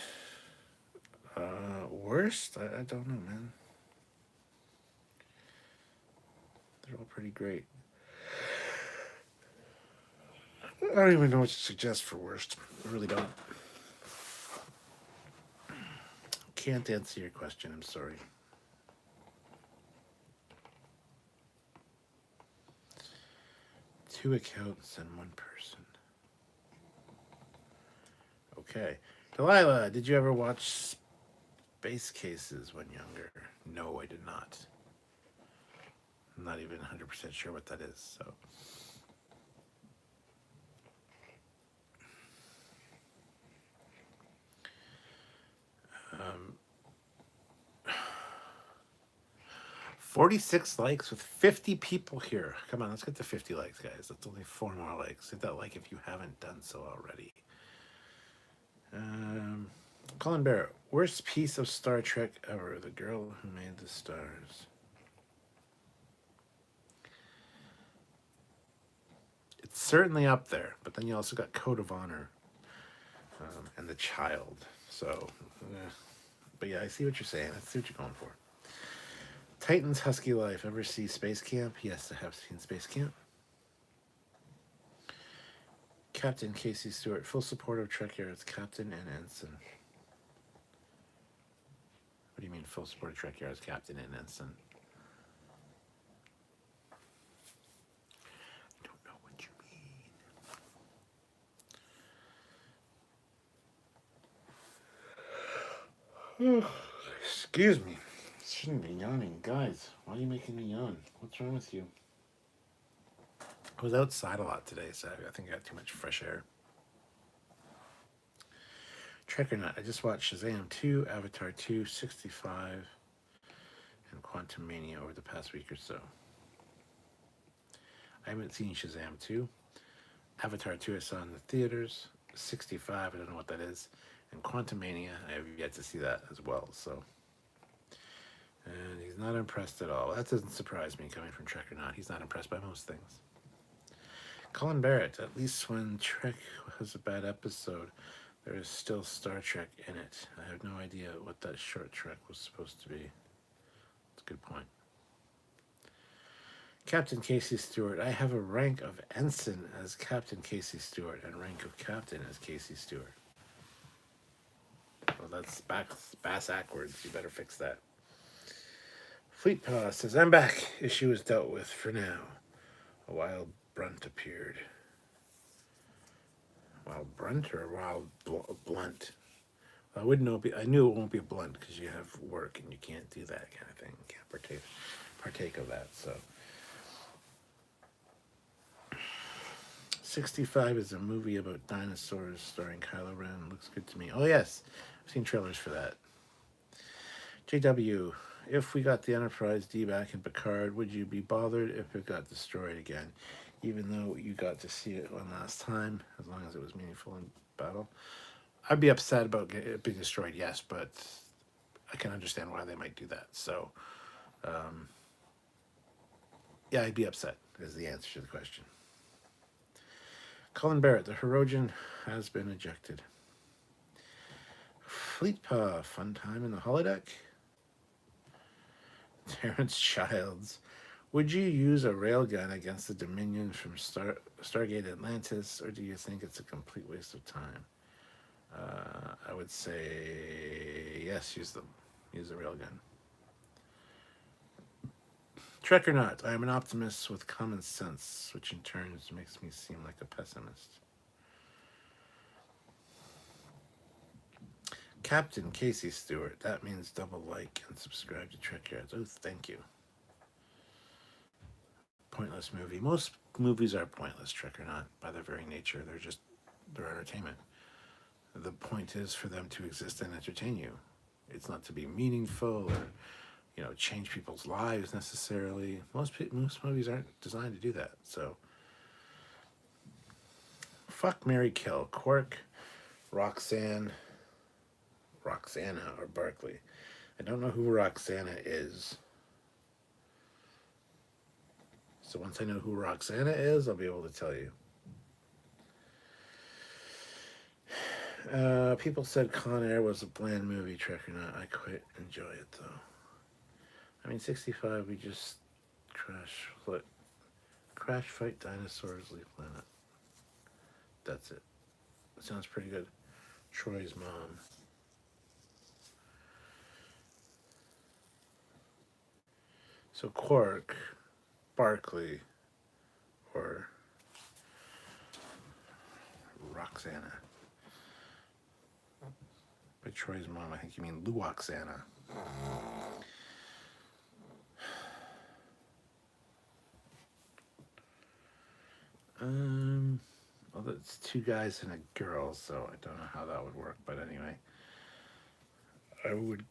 Worst? I don't know, man. They're all pretty great. I don't even know what to suggest for worst. I really don't. Can't answer your question, I'm sorry. Two accounts and one person. Okay. Delilah, did you ever watch Space Cases when younger? No, I did not. I'm not even 100% sure what that is, so. Um, 46 likes with 50 people here. Come on, let's get to 50 likes, guys. That's only 4 more likes. Hit that like if you haven't done so already. Colin Barrett, worst piece of Star Trek ever. The Girl Who Made the Stars. It's certainly up there, but then you also got Code of Honor and The Child. So, but yeah, I see what you're saying. I see what you're going for. Titan's Husky Life. Ever see Space Camp? Yes, I have seen Space Camp. Captain Casey Stewart. Full support of Trekyards, Captain and Ensign. What do you mean full support of Trekyards, Captain and Ensign? I don't know what you mean. Excuse me. Shouldn't be yawning. Guys, why are you making me yawn? What's wrong with you? I was outside a lot today, so I think I got too much fresh air. Trekyards. I just watched Shazam 2, Avatar 2, 65, and Quantum Mania over the past week or so. I haven't seen Shazam 2. Avatar 2 I saw in the theaters. 65, I don't know what that is. And Quantum Mania, I have yet to see that as well, so. And he's not impressed at all. That doesn't surprise me coming from Trek or not. He's not impressed by most things. Colin Barrett, at least when Trek has a bad episode, there is still Star Trek in it. I have no idea what that short Trek was supposed to be. That's a good point. Captain Casey Stewart. I have a rank of ensign as Captain Casey Stewart and rank of captain as Casey Stewart. Well, that's bass backwards. You better fix that. Fleet Paw says, I'm back. Issue is dealt with for now. A wild brunt appeared. Wild brunt or wild blunt? I wouldn't know. I knew it won't be a blunt because you have work and you can't do that kind of thing. You can't partake of that. So, 65 is a movie about dinosaurs starring Kylo Ren. Looks good to me. Oh yes, I've seen trailers for that. JW, if we got the Enterprise D back in Picard, would you be bothered if it got destroyed again? Even though you got to see it one last time, as long as it was meaningful in battle. I'd be upset about it being destroyed, yes, but I can understand why they might do that. So, yeah, I'd be upset, is the answer to the question. Colin Barrett, the Hirogen has been ejected. Fleet Paw, fun time in the holodeck. Terrence Childs, would you use a railgun against the Dominion from Stargate Atlantis, or do you think it's a complete waste of time? I would say yes, use them. Use a railgun. Trek or not, I am an optimist with common sense, which in turn makes me seem like a pessimist. Captain Casey Stewart, that means double like and subscribe to Trekyards. Oh, thank you. Pointless movie. Most movies are pointless, Trek or not, by their very nature. They're entertainment. The point is for them to exist and entertain you. It's not to be meaningful or, change people's lives necessarily. Most movies aren't designed to do that. So, fuck, marry, kill. Quark, Roxanna, or Barkley. I don't know who Roxanna is. So once I know who Roxanna is, I'll be able to tell you. People said Con Air was a bland movie, Trek or not. I quite enjoy it, though. I mean, 65, we just crash fight dinosaurs, leave planet. That's it. Sounds pretty good. Troy's mom. So Quark, Barkley, or Roxanna. By Troy's mom, I think you mean Luoxana. Well, it's two guys and a girl, so I don't know how that would work, but anyway. I would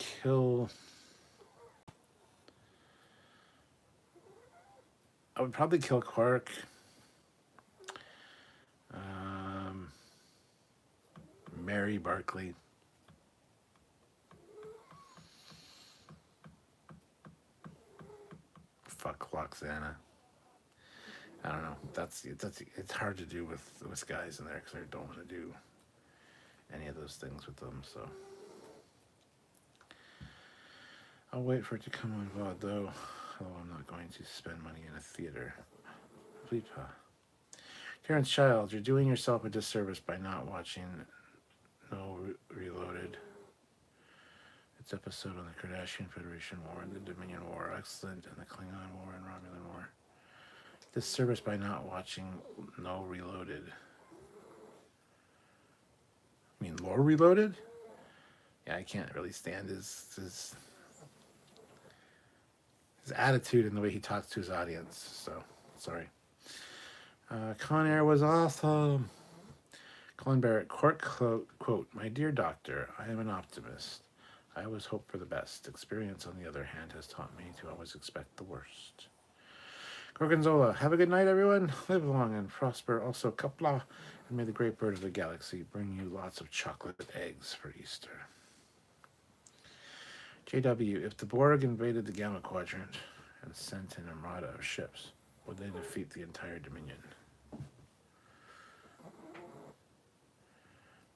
probably kill Quark. Marry Barkley. Fuck Roxanna. I don't know. It's hard to do with guys in there because I don't want to do any of those things with them. So I'll wait for it to come on VOD though. Although I'm not going to spend money in a theater. Fleet Paw. Terrence Childs, you're doing yourself a disservice by not watching No Reloaded. It's episode on the Kardashian Federation War and the Dominion War, excellent, and the Klingon War and Romulan War. Disservice by not watching No Reloaded. I mean, Lore Reloaded? Yeah, I can't really stand his attitude and the way he talks to his audience. So, sorry. Con Air was awesome. Colin Barrett, quote, "My dear doctor, I am an optimist. I always hope for the best. Experience, on the other hand, has taught me to always expect the worst." Gorgonzola, have a good night, everyone. Live long and prosper. Also, Kapla, and may the great bird of the galaxy bring you lots of chocolate eggs for Easter. JW, if the Borg invaded the Gamma Quadrant and sent an armada of ships, would they defeat the entire Dominion?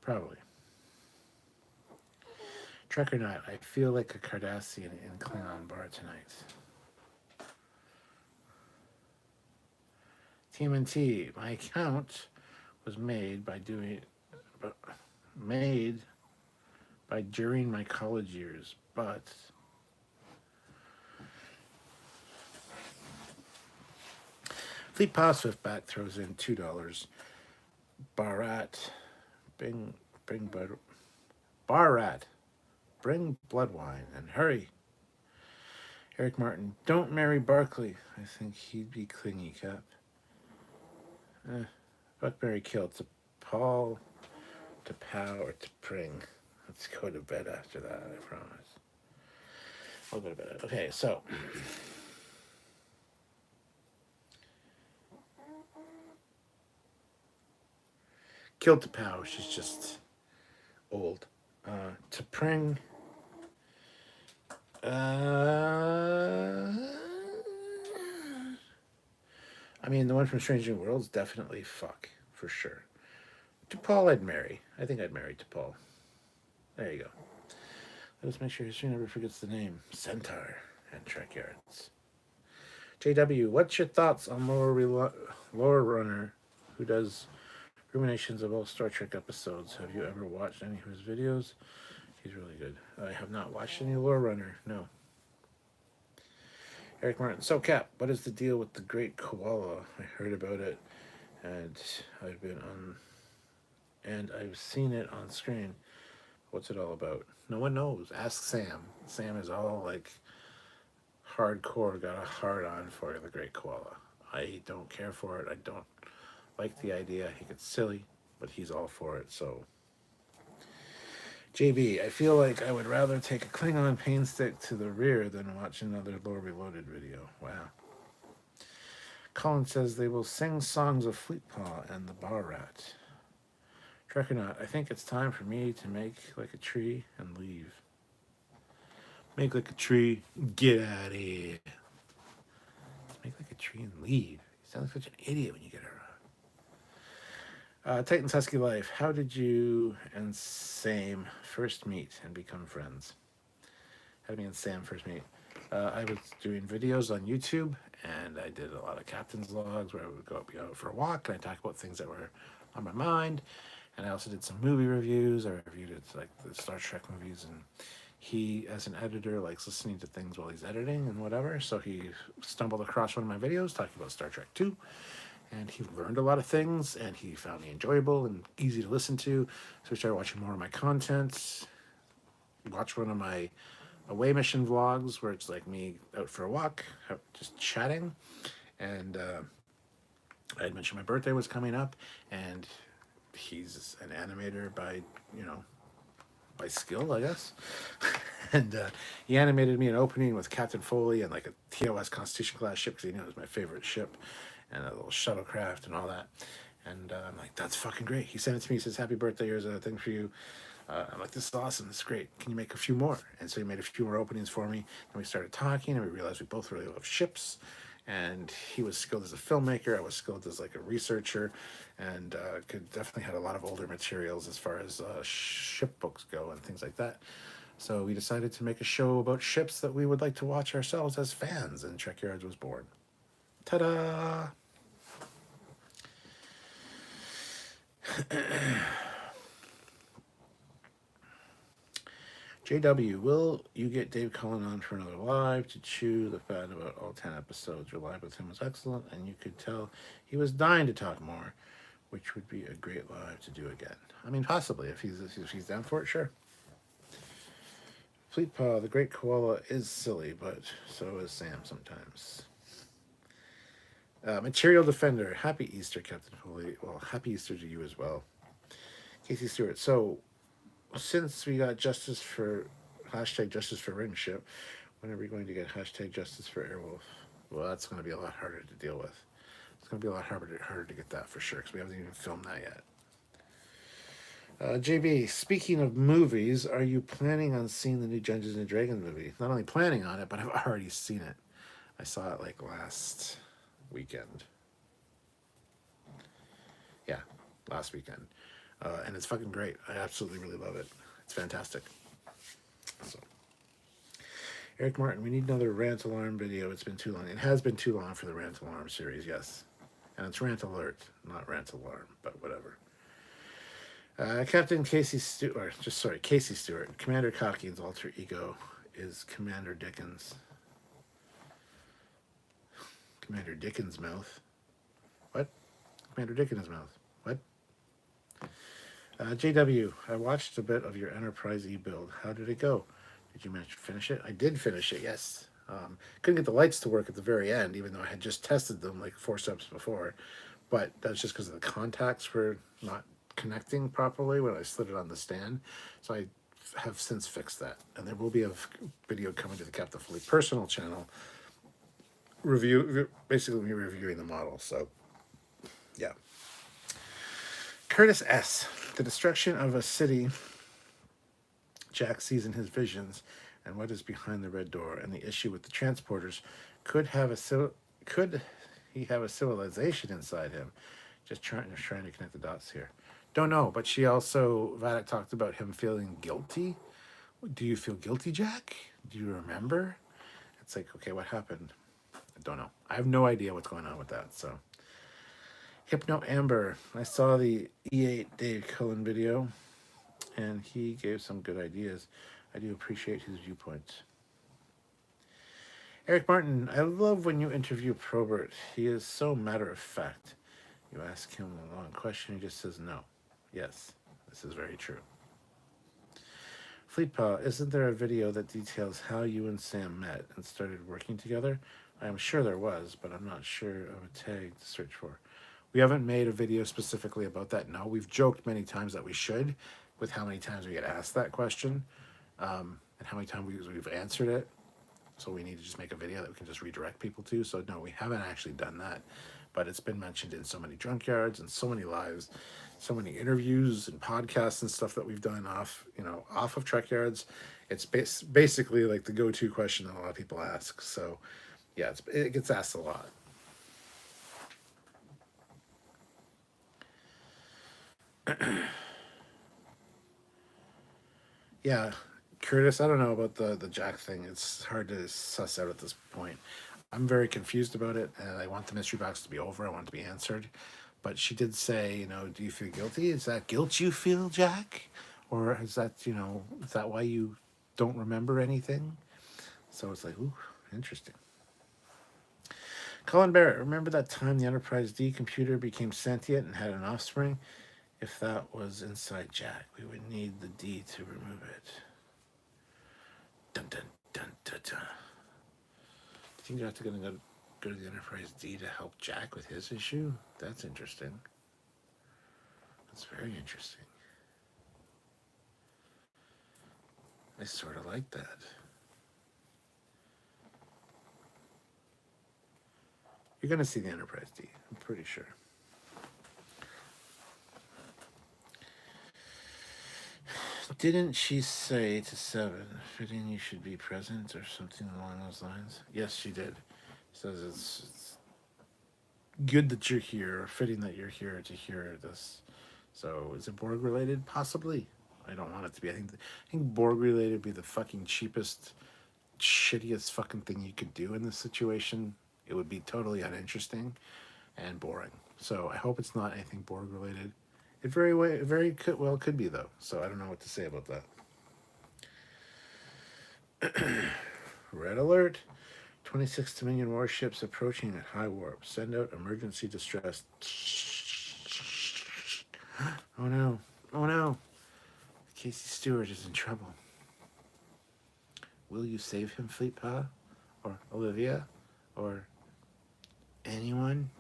Probably. Trekyards, I feel like a Cardassian in Klingon bar tonight. TMNT, my account was made by during my college years, but Fleet Pass Swiftback throws in $2. Barat, Barat, bring blood wine and hurry. Eric Martin, don't marry Barkley. I think he'd be clingy, Cap. Buckberry killed to Paul, to Pow, or to Pring. Let's go to bed after that, I promise. I'll go to bed. Okay, so. Killed to Pow, she's just old. To Pring. I mean, the one from Strange New Worlds, definitely fuck, for sure. To Paul, I'd marry. I think I'd marry to Paul. There you go. Let us make sure history never forgets the name. Centaur and Trekyards. JW, what's your thoughts on Lore Runner, who does ruminations of all Star Trek episodes? Have you ever watched any of his videos? He's really good. I have not watched any Lore Runner, no. Eric Martin, so Cap, what is the deal with the Great Koala? I heard about it, and I've seen it on screen. What's it all about? No one knows. Ask Sam. Sam is all like hardcore, got a hard on for the Great Koala. I don't care for it. I don't like the idea. I think it's silly, but he's all for it, so. JB, I feel like I would rather take a Klingon pain stick to the rear than watch another Lore Reloaded video. Wow. Colin says they will sing songs of Fleetpaw and the Bar Rat. Trekyards, I think it's time for me to make like a tree and leave. Make like a tree, get out of here. Make like a tree and leave. You sound like such an idiot when you get around. Titan's Husky Life, how did you and Sam first meet and become friends? How did me and Sam first meet? I was doing videos on YouTube, and I did a lot of captain's vlogs where I would go out for a walk, and I talk about things that were on my mind. And I also did some movie reviews. I reviewed it, like the Star Trek movies, and he, as an editor, likes listening to things while he's editing and whatever. So he stumbled across one of my videos talking about Star Trek 2, and he learned a lot of things, and he found me enjoyable and easy to listen to. So he started watching more of my content. Watched one of my away mission vlogs where it's like me out for a walk, just chatting. And I had mentioned my birthday was coming up, and he's an animator by skill, I guess. And he animated me an opening with Captain Foley and like a TOS Constitution class ship, because he knew it was my favorite ship, and a little shuttlecraft and all that. And I'm like, that's fucking great. He sent it to me. He says, happy birthday, here's a thing for you. I'm like, this is awesome. This is great. Can you make a few more? And so he made a few more openings for me. And we started talking, and we realized we both really love ships. And he was skilled as a filmmaker. I was skilled as like a researcher, and could definitely had a lot of older materials as far as ship books go and things like that. So we decided to make a show about ships that we would like to watch ourselves as fans, and Trekyards was born. Ta-da! JW, will you get Dave Cullen on for another live to chew the fat about all 10 episodes? Your live with him was excellent, and you could tell he was dying to talk more, which would be a great live to do again. I mean, possibly, if he's down for it, sure. Fleet Paw, the Great Koala, is silly, but so is Sam sometimes. Material Defender, happy Easter, Captain Foley. Well, happy Easter to you as well. Casey Stewart. So, since we got justice for hashtag justice for ring ship, when are we going to get hashtag justice for Airwolf? Well, that's going to be a lot harder to deal with. It's going to be a lot harder to get that for sure because we haven't even filmed that yet. JB, speaking of movies, are you planning on seeing the new Dungeons and Dragons movie? Not only planning on it, but I've already seen it. I saw it like last weekend. Yeah, last weekend. And it's fucking great. I absolutely really love it. It's fantastic. So, Eric Martin, we need another Rant Alarm video. It's been too long. It has been too long for the Rant Alarm series, yes. And it's Rant Alert, not Rant Alarm, but whatever. Captain Casey Stewart, Casey Stewart. Commander Cocking's alter ego is Commander Dickens. Commander Dickens' mouth. What? Commander Dickens' mouth. What? JW, I watched a bit of your Enterprise E build. How did it go? Did you manage to finish it? I did finish it, yes. Couldn't get the lights to work at the very end, even though I had just tested them like 4 steps before. But that's just because the contacts were not connecting properly when I slid it on the stand. So I have since fixed that. And there will be a video coming to the Captain Foley personal channel basically me reviewing the model. So, yeah. Curtis S. The destruction of a city Jack sees in his visions and what is behind the red door and the issue with the transporters could he have a civilization inside him? Just trying to connect the dots here. Don't know, but Vadok talked about him feeling guilty. Do you feel guilty, Jack? Do you remember? It's like, okay, what happened? I don't know. I have no idea what's going on with that, so. Hypno Amber. I saw the E8 Dave Cullen video, and he gave some good ideas. I do appreciate his viewpoints. Eric Martin, I love when you interview Probert. He is so matter of fact. You ask him a long question, he just says no. Yes, this is very true. Fleetpaw, isn't there a video that details how you and Sam met and started working together? I am sure there was, but I'm not sure of a tag to search for. We haven't made a video specifically about that. No, we've joked many times that we should, with how many times we get asked that question, and how many times we've answered it. So we need to just make a video that we can just redirect people to. So no, we haven't actually done that, but it's been mentioned in so many Drunkyards and so many lives, so many interviews and podcasts and stuff that we've done off of Trekyards. It's basically like the go-to question that a lot of people ask. So yeah, it gets asked a lot. Yeah, Curtis, I don't know about the Jack thing. It's hard to suss out at this point. I'm very confused about it, and I want the mystery box to be over. I want it to be answered. But she did say, do you feel guilty? Is that guilt you feel, Jack? Or is that, is that why you don't remember anything? So it's like, ooh, interesting. Colin Barrett, remember that time the Enterprise D computer became sentient and had an offspring? If that was inside Jack, we would need the D to remove it. Dun dun dun dun dun. Do you think you're actually going to go to the Enterprise D to help Jack with his issue? That's interesting. That's very interesting. I sort of like that. You're going to see the Enterprise D, I'm pretty sure. Didn't she say to Seven, fitting you should be present or something along those lines? Yes, she did. She says it's good that you're here, or fitting that you're here to hear this. So is it Borg related? Possibly. I don't want it to be. I think Borg related would be the fucking cheapest, shittiest fucking thing you could do in this situation. It would be totally uninteresting and boring. So I hope it's not anything Borg related. It very well could be, though. So I don't know what to say about that. Red alert. 26 Dominion warships approaching at high warp. Send out emergency distress. Oh no. Oh no. Casey Stewart is in trouble. Will you save him, Fleetpaw? Or Olivia? Or anyone?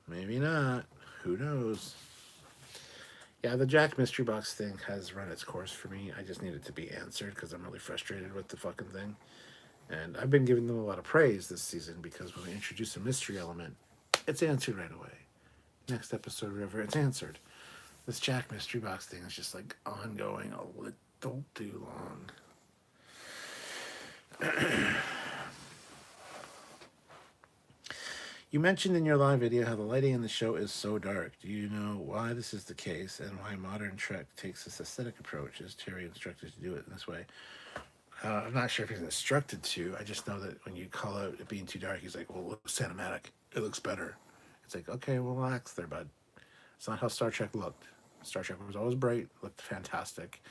Maybe not. Who knows? Yeah, the Jack mystery box thing has run its course for me. I just need it to be answered because I'm really frustrated with the fucking thing. And I've been giving them a lot of praise this season because when we introduce a mystery element, it's answered right away. Next episode, whatever, it's answered. This Jack mystery box thing is just like ongoing a little too long. You mentioned in your live video how the lighting in the show is so dark. Do you know why this is the case and why modern Trek takes this aesthetic approach? Is Terry instructed to do it in this way? I'm not sure if he's instructed to. I just know that when you call out it being too dark, he's like, well, it looks cinematic. It looks better. It's like, okay, well, relax there, bud. It's not how Star Trek looked. Star Trek was always bright, looked fantastic.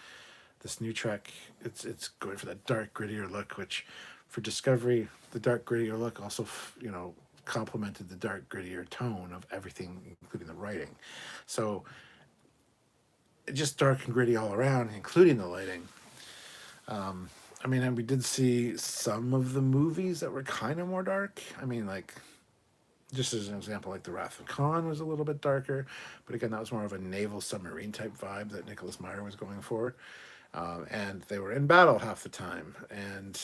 This new Trek, it's going for that dark, grittier look, which for Discovery, the dark, grittier look also, complemented the dark, grittier tone of everything, including the writing. So, just dark and gritty all around, including the lighting. And we did see some of the movies that were kind of more dark. Just as an example, like The Wrath of Khan was a little bit darker, but again, that was more of a naval submarine type vibe that Nicholas Meyer was going for. And they were in battle half the time, and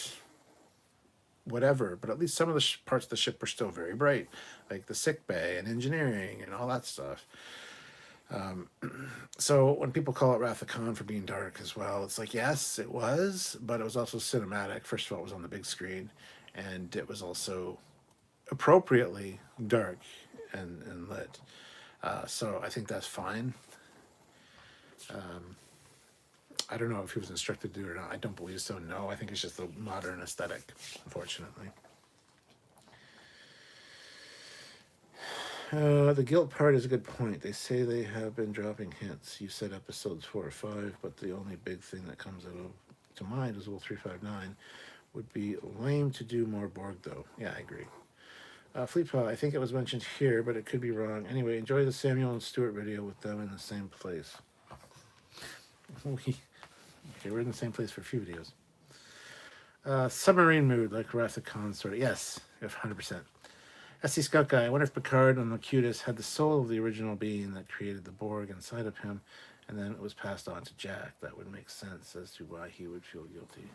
whatever, but at least some of the parts of the ship were still very bright, like the sick bay and engineering and all that stuff. So when people call it Wrath of Khan for being dark as well, it's like, yes, it was, but it was also cinematic. First of all, it was on the big screen, and it was also appropriately dark and lit. So I think that's fine. I don't know if he was instructed to do it or not. I don't believe so. No, I think it's just the modern aesthetic, unfortunately. The guilt part is a good point. They say they have been dropping hints. You said episodes 4 or 5, but the only big thing that comes to mind is 359 would be lame to do more Borg, though. Yeah, I agree. Fleetpaw, I think it was mentioned here, but it could be wrong. Anyway, enjoy the Samuel and Stewart video with them in the same place. Okay, we're in the same place for a few videos. Submarine mood, like Wrath of Khan, sort of. Yes, 100%. SC Scout Guy, I wonder if Picard on Locutus had the soul of the original being that created the Borg inside of him, and then it was passed on to Jack. That would make sense as to why he would feel guilty.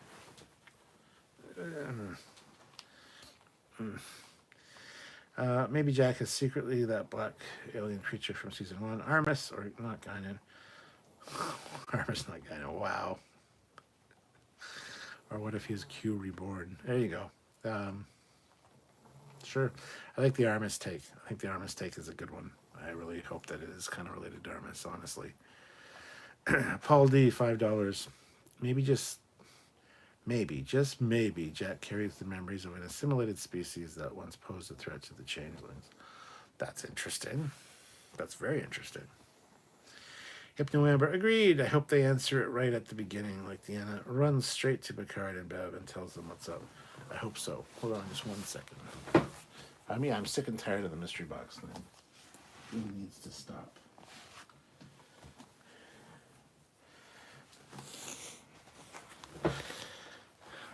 Maybe Jack is secretly that black alien creature from season 1. Armis, or not Guinan. Armis, not Guinan. Wow. Or what if he's Q reborn? There you go. Sure. I like the Armis take. I think the Armis take is a good one. I really hope that it is kind of related to Armis, honestly. Paul D, $5. Maybe, just maybe, Jack carries the memories of an assimilated species that once posed a threat to the changelings. That's interesting. That's very interesting. Hypno Amber, agreed. I hope they answer it right at the beginning, like Deanna runs straight to Picard and Bev and tells them what's up. I hope so. Hold on just 1 second. I'm sick and tired of the mystery box thing. It needs to stop.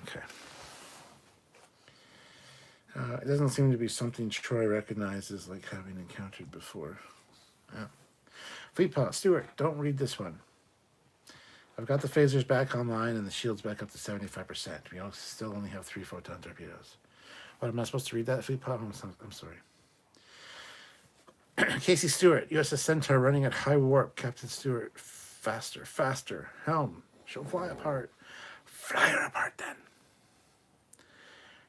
Okay. It doesn't seem to be something Troy recognizes, like having encountered before. Yeah. Fleetpaw, Stewart, don't read this one. I've got the phasers back online and the shields back up to 75%. We still only have 3 photon torpedoes. What, am I supposed to read that, Fleetpaw? I'm sorry. Casey Stewart, USS Centaur running at high warp. Captain Stewart, faster. Helm, she'll fly apart. Fly her apart then.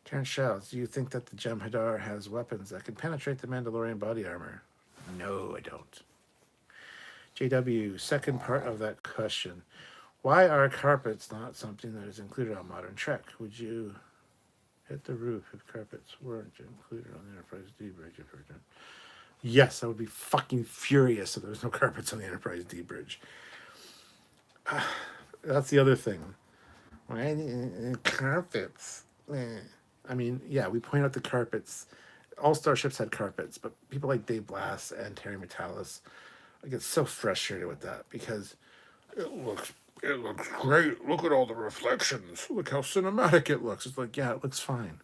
Terrence Shouts, do you think that the Jem'Hadar has weapons that can penetrate the Mandalorian body armor? No, I don't. JW, second part of that question. Why are carpets not something that is included on Modern Trek? Would you hit the roof if carpets weren't included on the Enterprise D bridge? Yes, I would be fucking furious if there was no carpets on the Enterprise D bridge. That's the other thing. Carpets. Yeah, we point out the carpets. All starships had carpets, but people like Dave Blass and Terry Metalis, I get so frustrated with that because it it looks great. Look at all the reflections. Look how cinematic it looks. It's like, yeah, it looks fine.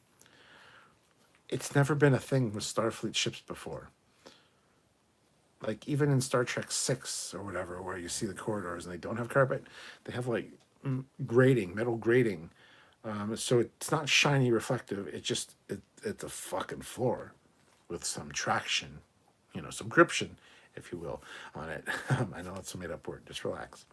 It's never been a thing with Starfleet ships before. Like, even in Star Trek 6 or whatever, where you see the corridors and they don't have carpet, they have, like, grating, metal grating. So it's not shiny reflective. It's a fucking floor with some traction, some gription, if you will, on it. I know that's a made up word. Just relax.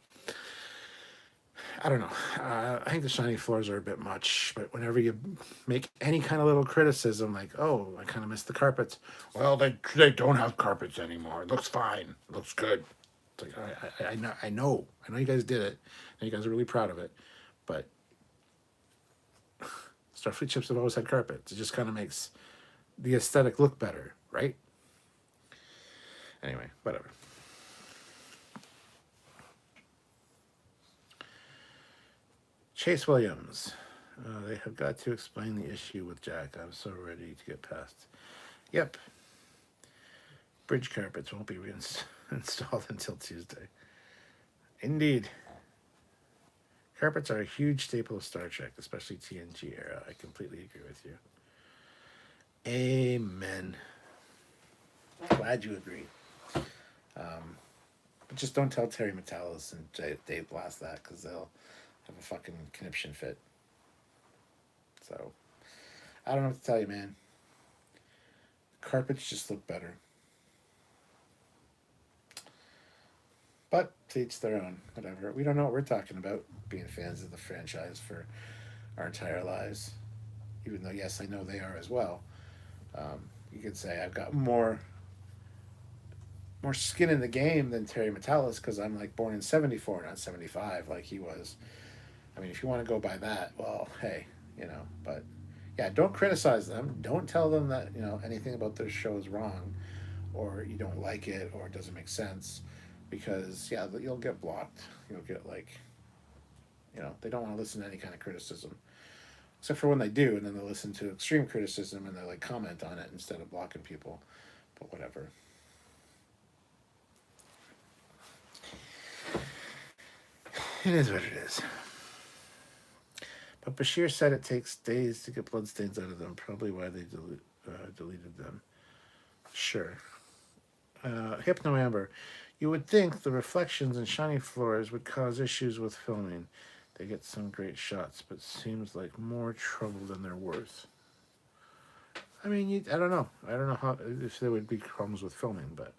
I don't know. I think the shiny floors are a bit much, but whenever you make any kind of little criticism, like, oh, I kind of miss the carpets. Well, they don't have carpets anymore. It looks fine. It looks good. It's like, I know you guys did it, and you guys are really proud of it, but Starfleet ships have always had carpets. It just kind of makes the aesthetic look better, right? Anyway, whatever. Chase Williams. They have got to explain the issue with Jack. I'm so ready to get past. Yep. Bridge carpets won't be reinstalled until Tuesday. Indeed. Carpets are a huge staple of Star Trek, especially TNG era. I completely agree with you. Amen. Glad you agree. But just don't tell Terry Metalis and Dave Blast that, because they'll have a fucking conniption fit. So, I don't know what to tell you, man. Carpets just look better. But to each their own, whatever. We don't know what we're talking about, being fans of the franchise for our entire lives. Even though, yes, I know they are as well. You could say I've got more skin in the game than Terry Metalis, because I'm like born in 74, not 75 like he was. I mean, if you want to go by that, well, hey, but yeah, don't criticize them. Don't tell them that, anything about their show is wrong, or you don't like it, or it doesn't make sense, because, yeah, you'll get blocked. You'll get, they don't want to listen to any kind of criticism, except for when they do, and then they'll listen to extreme criticism, and they'll, comment on it instead of blocking people, but whatever. It is what it is. But Bashir said it takes days to get bloodstains out of them, probably why they deleted them. Sure. Hypno Amber, you would think the reflections and shiny floors would cause issues with filming. They get some great shots, but seems like more trouble than they're worth. I mean, I don't know. I don't know if there would be problems with filming, but...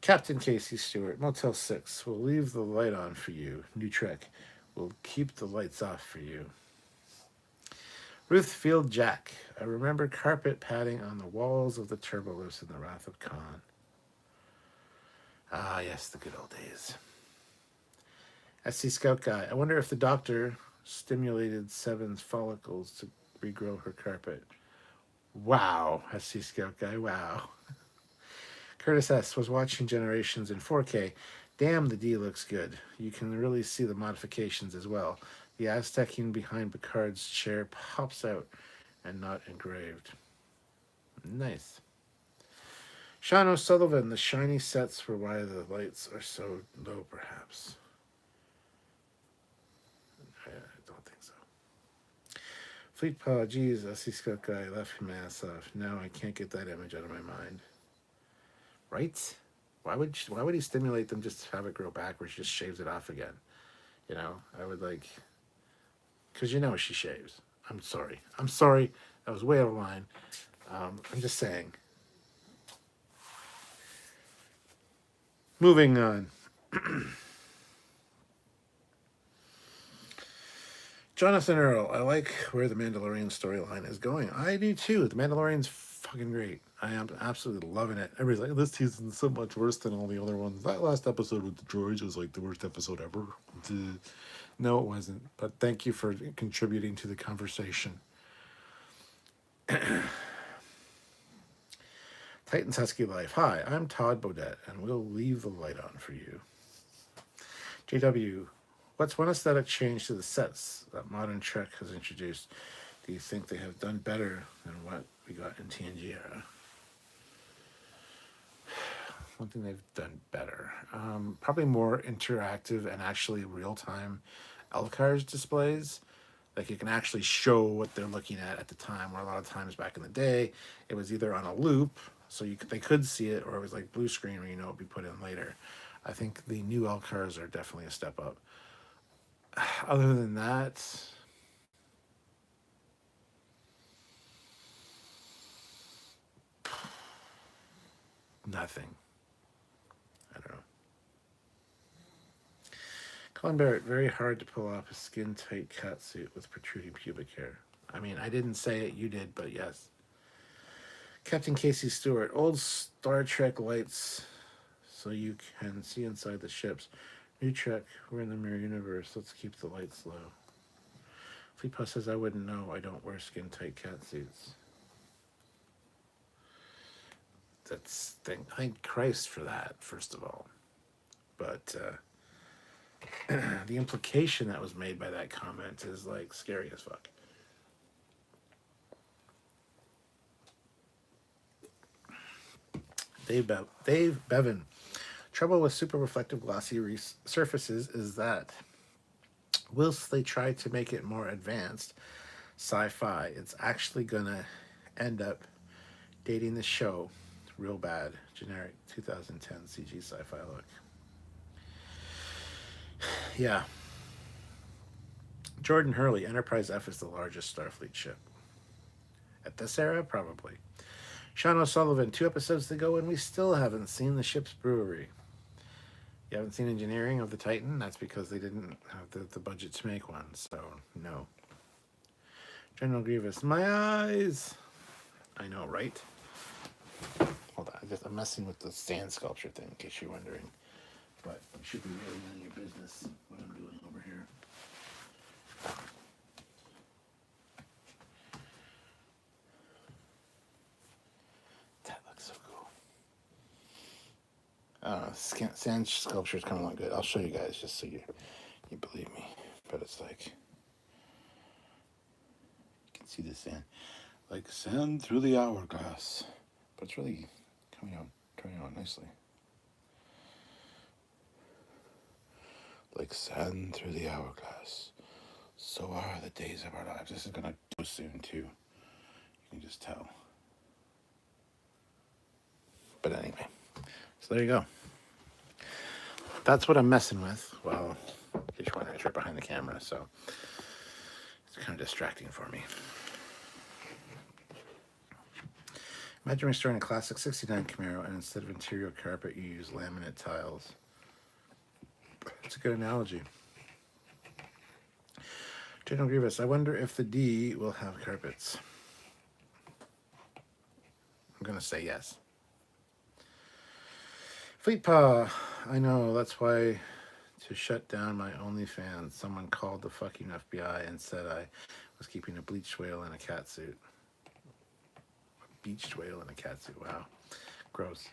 Captain Casey Stewart, Motel 6, will leave the light on for you. New Trek, will keep the lights off for you. Ruthfield Jack, I remember carpet padding on the walls of the turbolifts in the Wrath of Khan. Ah, yes, the good old days. SC Scout Guy, I wonder if the doctor stimulated Seven's follicles to regrow her carpet. Wow, SC Scout Guy, wow. Curtis S. was watching Generations in 4K. Damn, the D looks good. You can really see the modifications as well. The Aztecian behind Picard's chair pops out and not engraved. Nice. Sean O'Sullivan, the shiny sets were why the lights are so low, perhaps. I don't think so. Fleet Paw, geez, I see Scott Guy left my ass off. Now I can't get that image out of my mind. Right? Why would he stimulate them just to have it grow backwards? She just shaves it off again. I would because she shaves. I'm sorry. That was way out of line. I'm just saying. Moving on. Jonathan Earl, I like where the Mandalorian storyline is going. I do too. The Mandalorian's fucking great. I am absolutely loving it. Everybody's like, this season's so much worse than all the other ones. That last episode with the droids was the worst episode ever. No, it wasn't. But thank you for contributing to the conversation. Titans Husky Life. Hi, I'm Todd Bodette, and we'll leave the light on for you. JW, what's one aesthetic change to the sets that modern Trek has introduced? Do you think they have done better than what we got in TNG era? one thing they've done better. Probably more interactive and actually real time Elcars displays. Like you can actually show what they're looking at the time. Where a lot of times back in the day, it was either on a loop, so they could see it, or it was like blue screen, where it'd be put in later. I think the new Elcars are definitely a step up. Other than that, nothing. I don't know. Colin Barrett, very hard to pull off a skin tight catsuit with protruding pubic hair. I mean, I didn't say it, you did, but yes. Captain Casey Stewart, old Star Trek lights so you can see inside the ships. New Trek, we're in the mirror universe. Let's keep the lights low. Fleetpaw says, I wouldn't know. I don't wear skin tight catsuits. Thank Christ for that, first of all. But the implication that was made by that comment is like scary as fuck. Dave Bevan. Trouble with super reflective glossy surfaces is that whilst they try to make it more advanced sci-fi, it's actually gonna end up dating the show real bad. Generic 2010 CG sci-fi look. Yeah. Jordan Hurley, Enterprise F is the largest Starfleet ship. At this era, probably. Sean O'Sullivan, 2 episodes to go, and we still haven't seen the ship's brewery. You haven't seen engineering of the Titan? That's because they didn't have the budget to make one, so no. General Grievous, my eyes! I know, right? Hold on, I'm messing with the sand sculpture thing, in case you're wondering. But you should be really none of your business what I'm doing over here. That looks so cool. I don't know, sand sculpture is kind of not good. I'll show you guys just so you believe me. But it's like, you can see the sand. Like sand through the hourglass. But it's really turning out nicely. Like sand through the hourglass. So are the days of our lives. This is going to go soon, too. You can just tell. But anyway. So there you go. That's what I'm messing with. Well, in case you're wondering, it's right behind the camera, so it's kind of distracting for me. Imagine restoring a classic 69 Camaro, and instead of interior carpet, you use laminate tiles. It's a good analogy. General Grievous, I wonder if the D will have carpets. I'm going to say yes. Fleetpaw, I know, that's why to shut down my OnlyFans, someone called the fucking FBI and said I was keeping a bleached whale in a catsuit. A beached whale in a catsuit, wow. Gross.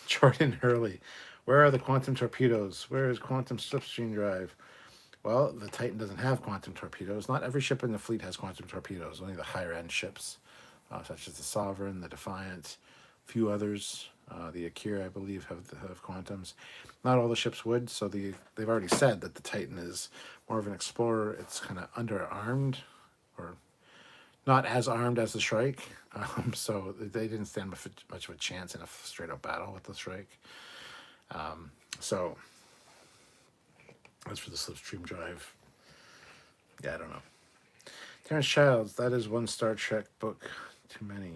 Jordan Hurley, where are the quantum torpedoes? Where is quantum slipstream drive? Well, the Titan doesn't have quantum torpedoes. Not every ship in the fleet has quantum torpedoes. Only the higher end ships, such as the Sovereign, the Defiant, a few others. The Akira, I believe, have quantums. Not all the ships would, so they've already said that the Titan is more of an explorer. It's kind of underarmed, or not as armed as the Shrike. So they didn't stand much of a chance in a straight-up battle with the Shrike. So as for the slipstream drive, yeah, I don't know. Terrence Childs, that is one Star Trek book too many.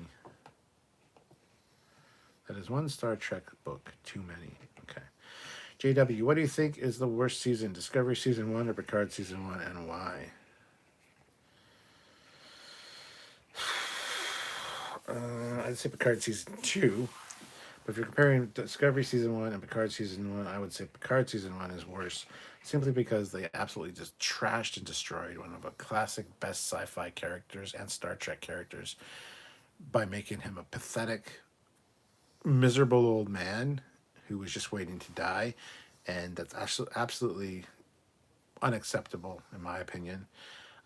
That is one Star Trek book too many. Okay. JW, what do you think is the worst season? Discovery Season 1 or Picard Season 1, and why? I'd say Picard Season 2. But if you're comparing Discovery Season 1 and Picard Season 1, I would say Picard Season 1 is worse. Simply because they absolutely just trashed and destroyed one of the classic best sci-fi characters and Star Trek characters by making him a pathetic, miserable old man who was just waiting to die. And that's absolutely unacceptable, in my opinion.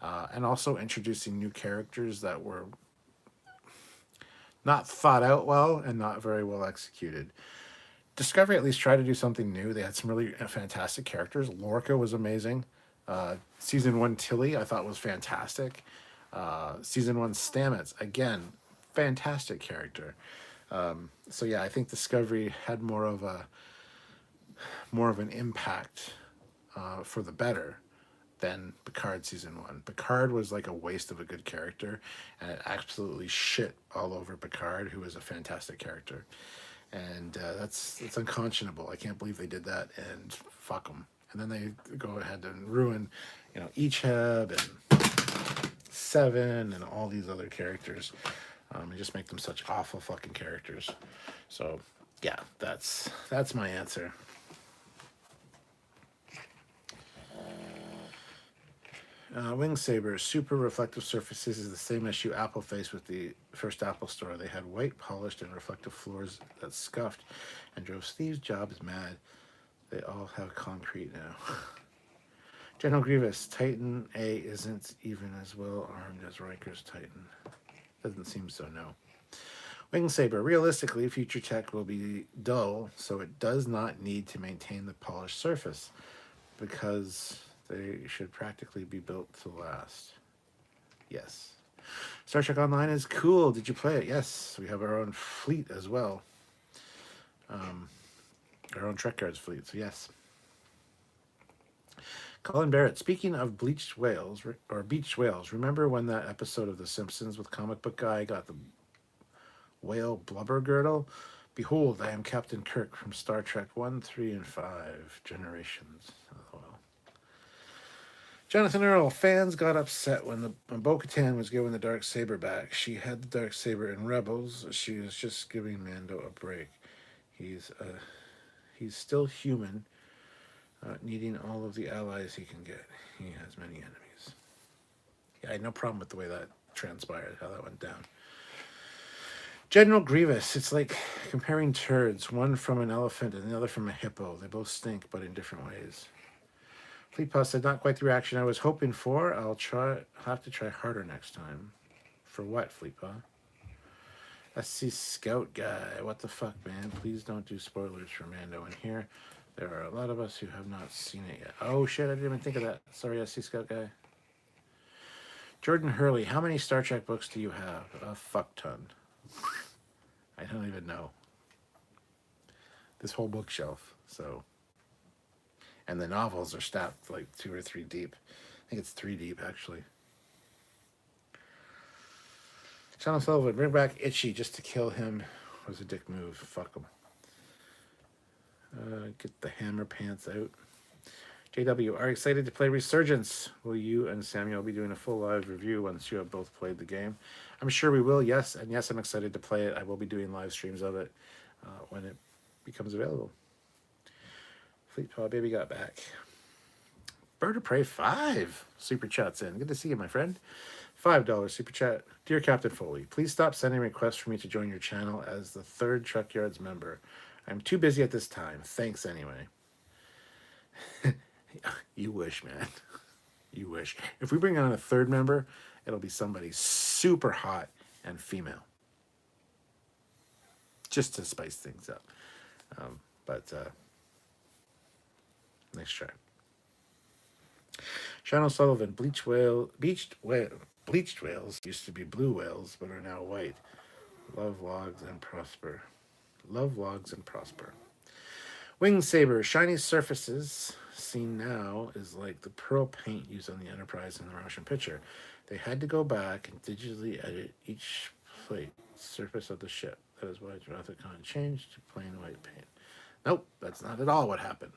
And also introducing new characters that were not thought out well and not very well executed. Discovery at least tried to do something new. They had some really fantastic characters. Lorca was amazing. Season 1 Tilly I thought was fantastic. Season 1 Stamets, again, fantastic character. So yeah, I think Discovery had more of an impact for the better than Picard season 1. Picard was like a waste of a good character, and it absolutely shit all over Picard, who is a fantastic character. And that's unconscionable. I can't believe they did that, and fuck them. And then they go ahead and ruin, Icheb and Seven and all these other characters, and just make them such awful fucking characters. So yeah, that's my answer. Wing Saber, super reflective surfaces is the same issue Apple faced with the first Apple Store. They had white, polished, and reflective floors that scuffed and drove Steve Jobs mad. They all have concrete now. General Grievous, Titan A isn't even as well armed as Riker's Titan. Doesn't seem so, no. Wing Saber, realistically, future tech will be dull, so it does not need to maintain the polished surface, because they should practically be built to last. Yes. Star Trek Online is cool. Did you play it? Yes. We have our own fleet as well. Our own Trekyards fleet, so yes. Colin Barrett, speaking of bleached whales, or beached whales, remember when that episode of The Simpsons with comic book guy got the whale blubber girdle? Behold, I am Captain Kirk from Star Trek 1, 3, and 5 Generations. Oh, well. Jonathan Earl, fans got upset when Bo-Katan was given the dark saber back. She had the dark saber in Rebels. She was just giving Mando a break. He's still human, needing all of the allies he can get. He has many enemies. Yeah, I had no problem with the way that transpired, how that went down. General Grievous, it's like comparing turds, one from an elephant and the other from a hippo. They both stink, but in different ways. Fleetpaw said, not quite the reaction I was hoping for. I'll have to try harder next time. For what, Fleetpaw? SC Scout guy, what the fuck, man? Please don't do spoilers for Mando in here. There are a lot of us who have not seen it yet. Oh shit, I didn't even think of that. Sorry, SC Scout guy. Jordan Hurley, how many Star Trek books do you have? A fuck ton. I don't even know. This whole bookshelf, so. And the novels are stacked like 2 or 3 deep. I think it's 3 deep, actually. Sean Sullivan, bring back Itchy just to kill him. Was a dick move. Fuck him. Get the hammer pants out. JW, are excited to play Resurgence. Will you and Samuel be doing a full live review once you have both played the game? I'm sure we will, yes. And yes, I'm excited to play it. I will be doing live streams of it when it becomes available. Fleetpaw Baby got back. Bird of Prey 5 super chats in. Good to see you, my friend. $5 super chat. Dear Captain Foley, please stop sending requests for me to join your channel as the 3rd Trekyards member. I'm too busy at this time. Thanks anyway. You wish, man. You wish. If we bring on a 3rd member, it'll be somebody super hot and female. Just to spice things up. But nice try. Sean O'Sullivan, bleached whales used to be blue whales, but are now white. Love logs and prosper. Love logs and prosper. Wing Saber, shiny surfaces seen now is like the pearl paint used on the Enterprise in the motion picture. They had to go back and digitally edit each plate surface of the ship. That is why Drothicon changed to plain white paint. Nope, that's not at all what happened.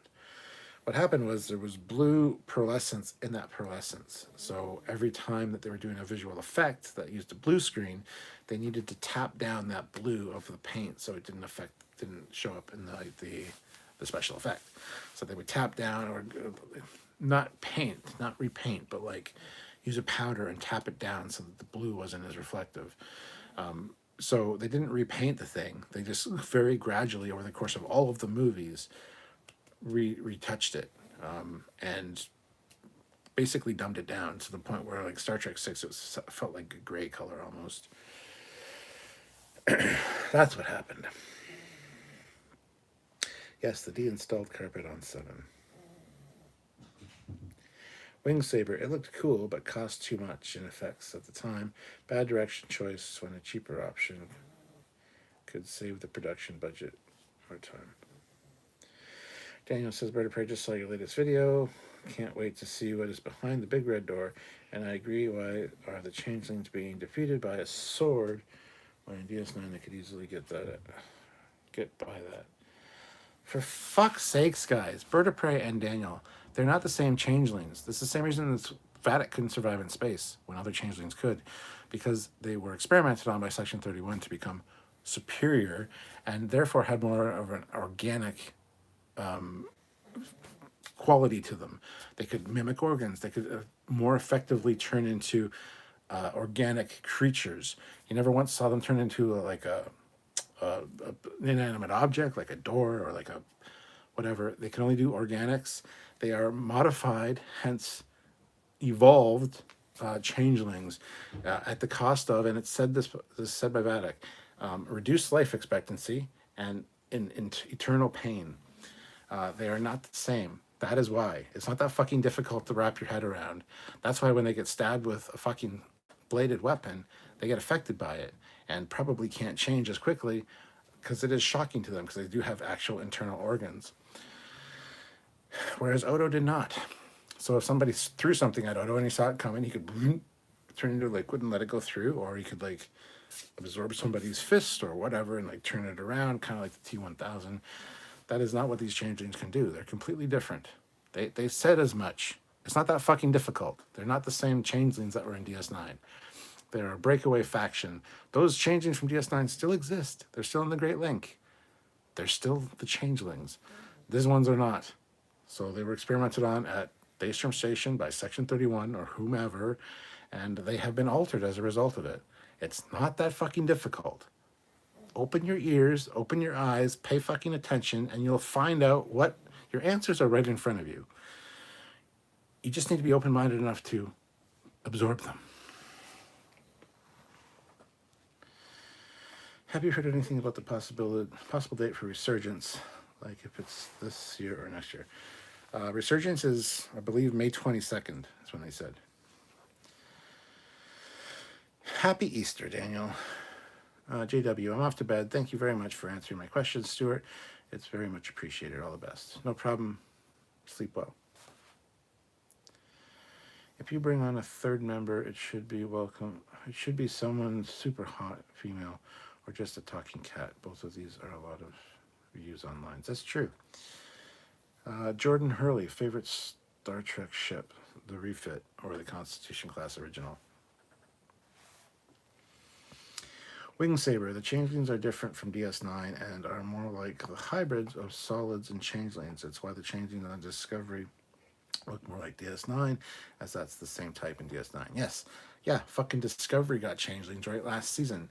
What happened was there was blue pearlescence in that pearlescence. So every time that they were doing a visual effect that used a blue screen, they needed to tap down that blue of the paint so it didn't show up in the special effect. So they would tap down, or not repaint, but like use a powder and tap it down so that the blue wasn't as reflective. So they didn't repaint the thing. They just very gradually over the course of all of the movies retouched it, and basically dumbed it down to the point where like Star Trek 6 felt like a gray color almost. That's what happened. Yes, the deinstalled carpet on 7. Wing Saber, it looked cool, but cost too much in effects at the time. Bad direction choice when a cheaper option could save the production budget or time. Daniel says, Bird of Prey, just saw your latest video. Can't wait to see what is behind the big red door. And I agree, why are the changelings being defeated by a sword when in DS9 they could easily get by that. For fuck's sakes, guys, Bird of Prey and Daniel, they're not the same changelings. This is the same reason that Vatic couldn't survive in space when other changelings could, because they were experimented on by Section 31 to become superior and therefore had more of an organic quality to them. They could mimic organs. They could more effectively turn into organic creatures. You never once saw them turn into a inanimate object like a door or like a whatever. They can only do organics. They are modified, hence evolved changelings at the cost of, and it's said this is said by Vatic, reduced life expectancy and in eternal pain. They are not the same. That is why. It's not that fucking difficult to wrap your head around. That's why when they get stabbed with a fucking bladed weapon, they get affected by it and probably can't change as quickly because it is shocking to them because they do have actual internal organs. Whereas Odo did not. So if somebody threw something at Odo and he saw it coming, he could turn into liquid and let it go through, or he could like absorb somebody's fist or whatever and like turn it around, kind of like the T-1000. That is not what these changelings can do. They're completely different. They said as much. It's not that fucking difficult. They're not the same changelings that were in DS9. They're a breakaway faction. Those changelings from DS9 still exist. They're still in the Great Link. They're still the changelings. These ones are not. So they were experimented on at Daystrom Station by Section 31 or whomever, and they have been altered as a result of it. It's not that fucking difficult. Open your ears, open your eyes, pay fucking attention, and you'll find out what your answers are right in front of you. You just need to be open-minded enough to absorb them. Have you heard anything about the possible date for Resurgence, like if it's this year or next year? Resurgence is, I believe, May 22nd is when they said. Happy Easter, Daniel. JW, I'm off to bed. Thank you very much for answering my questions, Stuart. It's very much appreciated. All the best. No problem. Sleep well. If you bring on a third member, it should be welcome. It should be someone super hot, female, or just a talking cat. Both of these are a lot of reviews online. That's true. Jordan Hurley, favorite Star Trek ship, the refit or the Constitution class original? Wing Saber, the changelings are different from DS9 and are more like the hybrids of solids and changelings. It's why the changelings on Discovery look more like DS9, as that's the same type in DS9. Yes, yeah, fucking Discovery got changelings right last season,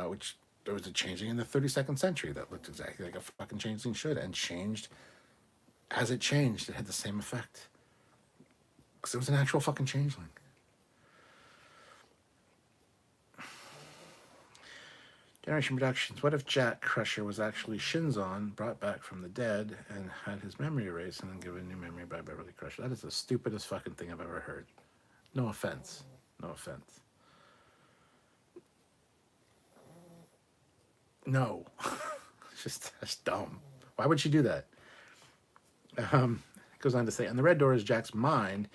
which there was a changeling in the 32nd century that looked exactly like a fucking changeling should, and changed as it changed. It had the same effect because it was an actual fucking changeling. Generation Productions. What if Jack Crusher was actually Shinzon, brought back from the dead, and had his memory erased and then given new memory by Beverly Crusher? That is the stupidest fucking thing I've ever heard. No offense. No offense. No. That's dumb. Why would she do that? It goes on to say, and the red door is Jack's mind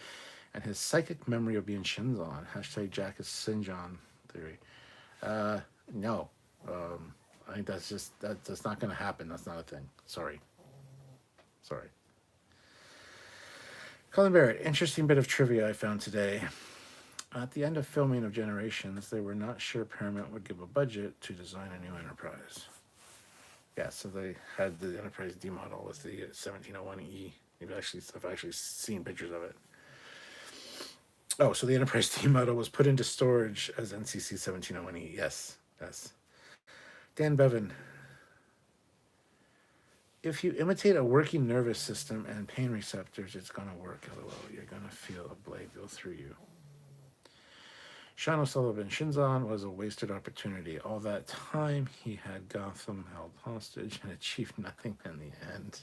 and his psychic memory of being Shinzon. Hashtag Jack is Sinjon theory. No. I think that's not going to happen. That's not a thing. Sorry. Colin Barrett, interesting bit of trivia I found today. At the end of filming of Generations, they were not sure Paramount would give a budget to design a new Enterprise. Yeah, so they had the Enterprise D model with the 1701E. I've actually seen pictures of it. Oh, so the Enterprise D model was put into storage as NCC 1701E. Yes. Dan Bevan. If you imitate a working nervous system and pain receptors, it's going to work. LOL. You're going to feel a blade go through you. Sean O'Sullivan, Shinzon was a wasted opportunity. All that time he had Gotham held hostage and achieved nothing in the end.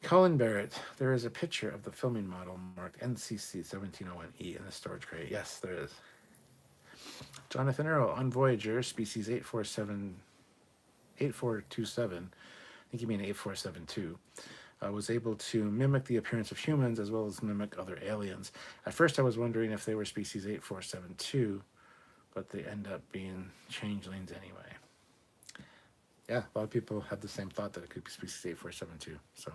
Colin Barrett, there is a picture of the filming model marked NCC 1701E in the storage crate. Yes, there is. Jonathan Earl, on Voyager, species 8427, I think you mean 8472, was able to mimic the appearance of humans as well as mimic other aliens. At first I was wondering if they were species 8472, but they end up being changelings anyway. Yeah, a lot of people have the same thought that it could be species 8472, so.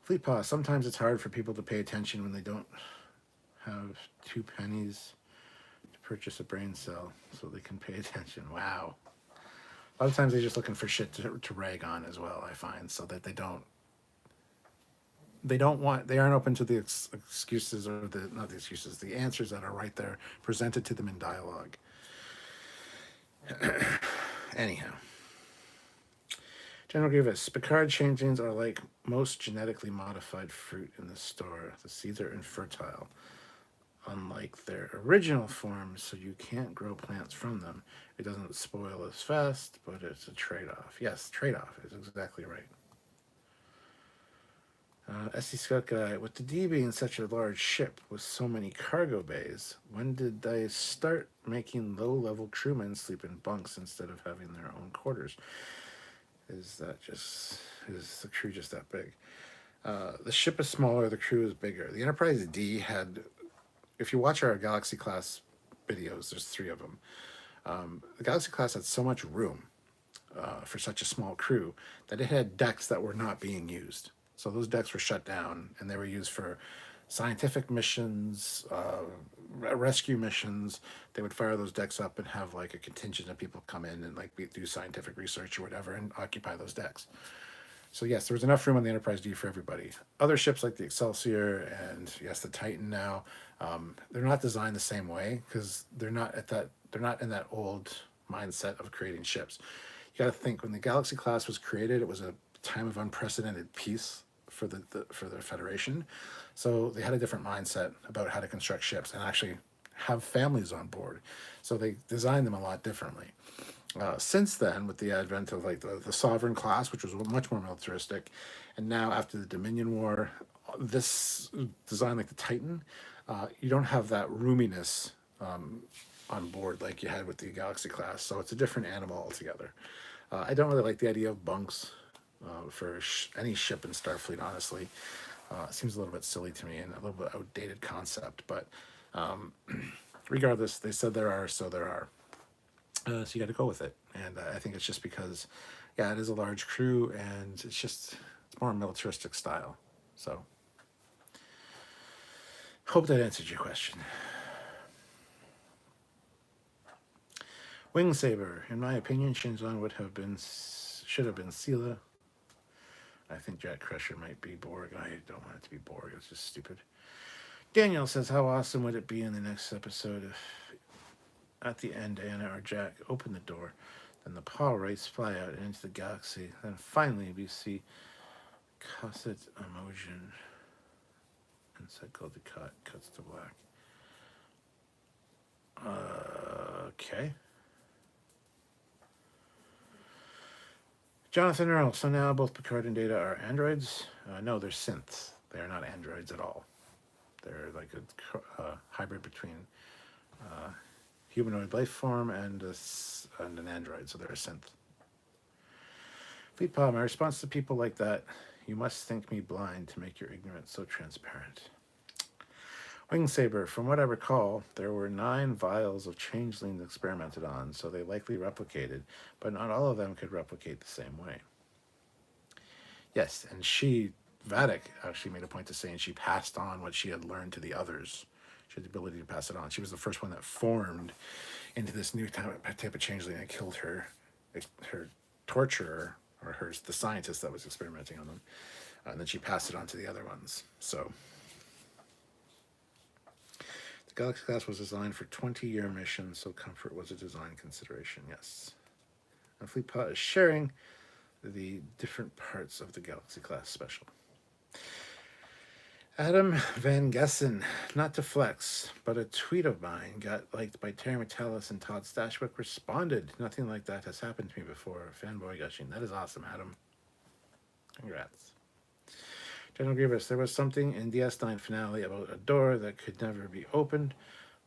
Fleet Paw, sometimes it's hard for people to pay attention when they don't have 2 pennies to purchase a brain cell so they can pay attention. Wow. A lot of times they're just looking for shit to rag on as well, I find, so that they aren't open to the excuses or not the excuses, the answers that are right there presented to them in dialogue. Anyhow. General Grievous, Picard changelings are like most genetically modified fruit in the store. The seeds are infertile, unlike their original forms, so you can't grow plants from them. It doesn't spoil as fast, but it's a trade-off. Yes, trade-off is exactly right. S.C. Scott Guy, with the D being such a large ship with so many cargo bays, when did they start making low-level crewmen sleep in bunks instead of having their own quarters? Is the crew just that big? The ship is smaller, the crew is bigger. The Enterprise D had, if you watch our Galaxy class videos, there's 3 of them. The Galaxy class had so much room for such a small crew that it had decks that were not being used. So those decks were shut down and they were used for scientific missions, rescue missions. They would fire those decks up and have like a contingent of people come in and like do scientific research or whatever and occupy those decks. So yes, there was enough room on the Enterprise D for everybody. Other ships like the Excelsior and yes, the Titan now, they're not designed the same way because they're not in that old mindset of creating ships. You got to think when the Galaxy class was created, it was a time of unprecedented peace for the Federation. So they had a different mindset about how to construct ships and actually have families on board. So they designed them a lot differently. Since then, with the advent of like the Sovereign class, which was much more militaristic, and now after the Dominion War, this design like the Titan, you don't have that roominess on board like you had with the Galaxy class. So it's a different animal altogether. I don't really like the idea of bunks for any ship in Starfleet, honestly. It seems a little bit silly to me and a little bit outdated concept, but regardless, they said there are, so there are. So you got to go with it. And I think it's just because, yeah, it is a large crew and it's more militaristic style. So hope that answered your question. Wingsaber, in my opinion, Shinzon should have been Sela. I think Jack Crusher might be Borg. I don't want it to be Borg. It's just stupid. Daniel says, how awesome would it be in the next episode if at the end Anna or Jack open the door, then the paw rays fly out into the galaxy. Then finally we see Cosset Emotion. Inside called the cut cuts to black. Okay. Jonathan Earl, so now both Picard and Data are androids? No, they're synths. They are not androids at all. They're like a hybrid between humanoid life form and an android, so they're a synth. Fleetpaw, my response to people like that, you must think me blind to make your ignorance so transparent. Wingsaber, from what I recall, there were 9 vials of changelings experimented on, so they likely replicated, but not all of them could replicate the same way. Yes, and Vadic actually made a point of saying she passed on what she had learned to the others. She had the ability to pass it on. She was the first one that formed into this new type of changeling that killed her torturer, or the scientist that was experimenting on them. And then she passed it on to the other ones. So the Galaxy class was designed for 20-year missions, so comfort was a design consideration, yes. And Fleetpaw is sharing the different parts of the Galaxy class special. Adam Van Gessen, not to flex, but a tweet of mine got liked by Terry Metalis and Todd Stashwick responded. Nothing like that has happened to me before. Fanboy gushing. That is awesome, Adam. Congrats. General Grievous, there was something in DS9 finale about a door that could never be opened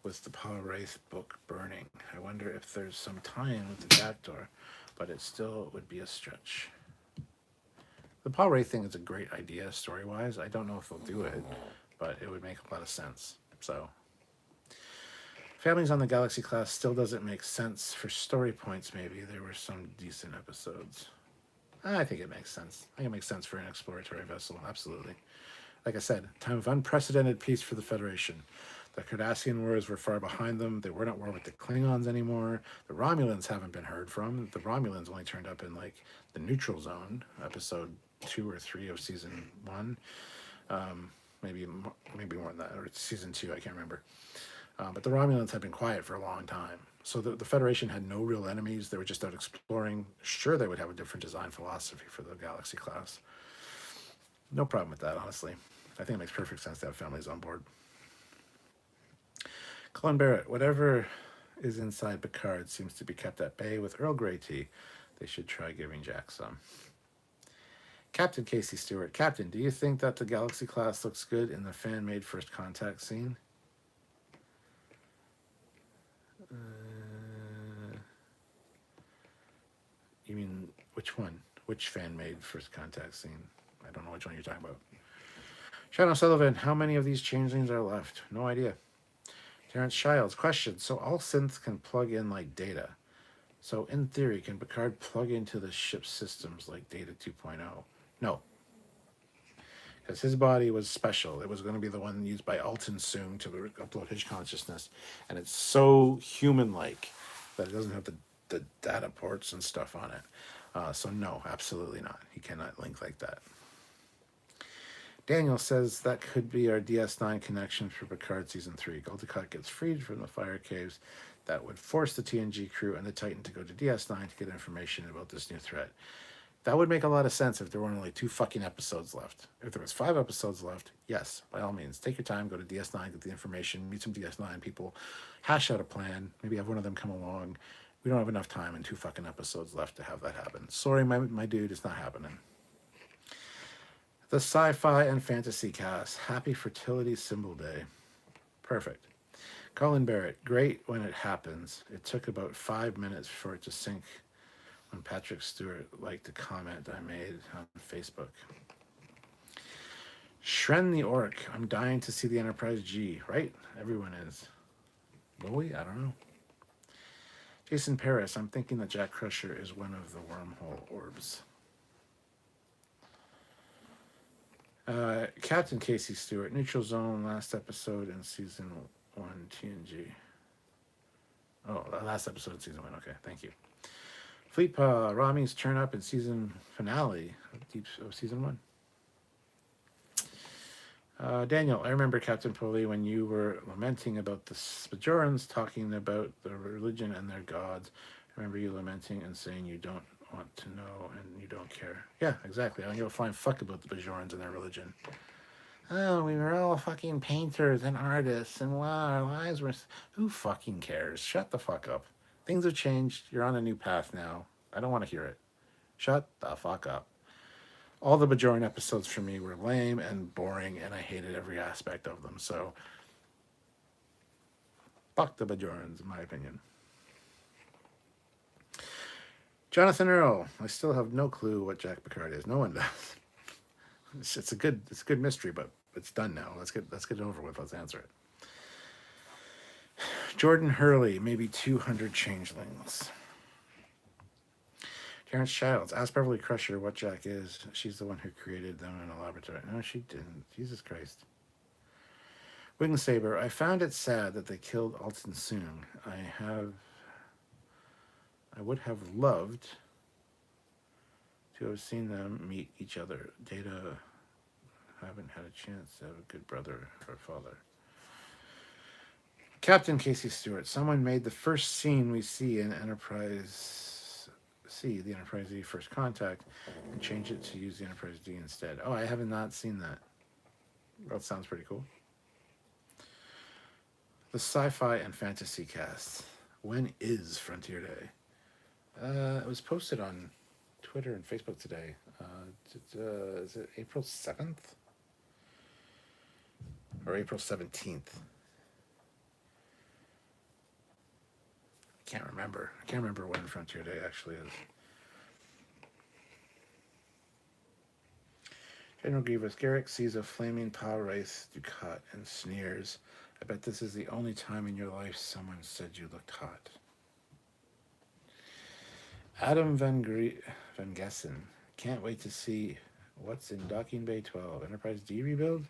with the Paul Wraith book burning. I wonder if there's some tie-in with the back door, but it still would be a stretch. The Paul Wraith thing is a great idea story-wise. I don't know if they'll do it, but it would make a lot of sense. So, Families on the Galaxy class still doesn't make sense for story points. Maybe there were some decent episodes. I think it makes sense. I think it makes sense for an exploratory vessel. Absolutely. Like I said, time of unprecedented peace for the Federation. The Cardassian wars were far behind them. They weren't at war with the Klingons anymore. The Romulans haven't been heard from. The Romulans only turned up in like the neutral zone, episode 2 or 3 of season 1. Maybe more than that, or season 2, I can't remember. But the Romulans had been quiet for a long time. So the Federation had no real enemies. They were just out exploring. Sure, they would have a different design philosophy for the Galaxy class. No problem with that, honestly. I think it makes perfect sense to have families on board. Colin Barrett, whatever is inside Picard seems to be kept at bay with Earl Grey tea. They should try giving Jack some. Captain Casey Stewart, Captain, do you think that the Galaxy class looks good in the fan-made first contact scene? You mean which one? Which fan-made first contact scene? I don't know which one you're talking about. Shannon Sullivan, how many of these changelings are left? No idea. Terrence Childs, question. So all synths can plug in like Data. So in theory, can Picard plug into the ship's systems like Data 2.0? No. Because his body was special. It was going to be the one used by Alton Soong to upload his consciousness. And it's so human-like that it doesn't have the data ports and stuff on it. So no, absolutely not. He cannot link like that. Daniel says that could be our DS9 connection for Picard Season 3. Galdicott gets freed from the fire caves. That would force the TNG crew and the Titan to go to DS9 to get information about this new threat. That would make a lot of sense if there were only 2 fucking episodes left. If there was 5 episodes left, yes, by all means, take your time, go to DS9, get the information, meet some DS9 people, hash out a plan, maybe have one of them come along. We don't have enough time and 2 fucking episodes left to have that happen. Sorry, my dude, it's not happening. The Sci-Fi and Fantasy cast. Happy Fertility Symbol Day. Perfect. Colin Barrett. Great when it happens. It took about 5 minutes for it to sync when Patrick Stewart liked a comment I made on Facebook. Shren the Orc. I'm dying to see the Enterprise G. Right? Everyone is. Will we? I don't know. Jason Paris. I'm thinking that Jack Crusher is one of the wormhole orbs. Captain Casey Stewart, Neutral Zone, last episode in Season 1 TNG. Oh, last episode of Season 1, okay, thank you. Fleetpaw, Rami's turn up in Season finale of Season 1. Daniel, I remember Captain Foley when you were lamenting about the Bajorans talking about the religion and their gods. I remember you lamenting and saying you don't want to know and you don't care. Yeah, exactly. I don't give a flying fuck about the Bajorans and their religion. Oh, we were all fucking painters and artists and wow, our lives were... Who fucking cares? Shut the fuck up. Things have changed. You're on a new path now. I don't want to hear it. Shut the fuck up. All the Bajoran episodes for me were lame and boring and I hated every aspect of them. So, fuck the Bajorans, in my opinion. Jonathan Earl, I still have no clue what Jack Picard is. No one does. It's a good mystery, but it's done now. Let's get it over with. Let's answer it. Jordan Hurley, maybe 200 changelings. Terrence Childs, ask Beverly Crusher what Jack is. She's the one who created them in a laboratory. No, she didn't. Jesus Christ. Wingsaber, I found it sad that they killed Alton Soong. I would have loved to have seen them meet each other. Data haven't had a chance to have a good brother or father. Captain Casey Stewart. Someone made the first scene we see in Enterprise C, the Enterprise D First Contact, and change it to use the Enterprise D instead. Oh, I have not seen that. That sounds pretty cool. The sci-fi and fantasy cast. When is Frontier Day? It was posted on Twitter and Facebook today. Is it April 7th or April 17th? I can't remember. I can't remember when Frontier Day actually is. General Grievous. Garrick sees a flaming power race Ducat and sneers. I bet this is the only time in your life someone said you looked hot. Adam Van Gessen. Can't wait to see what's in Docking Bay 12. Enterprise D rebuild?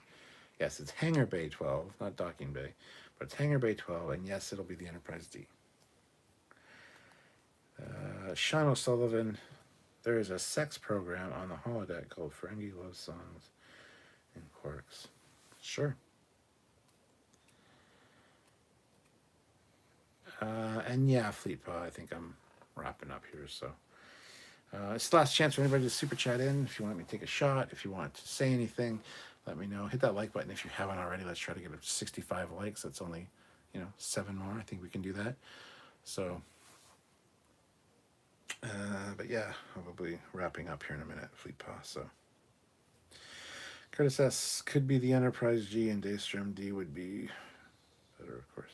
Yes, it's Hangar Bay 12, not Docking Bay. But it's Hangar Bay 12, and yes, it'll be the Enterprise D. Sean O'Sullivan. There is a sex program on the holodeck called Ferengi Love Songs in Quarks. Sure. And yeah, Fleetpaw, I think I'm wrapping up here. So it's the last chance for anybody to super chat in. If you want me to take a shot, if you want to say anything, let me know. Hit that like button if you haven't already. Let's try to get up to 65 likes. That's only, 7 more. I think we can do that. So, but yeah, probably wrapping up here in a minute, Fleetpaw. So, Curtis S. could be the Enterprise G, and Daystrom D would be better, of course.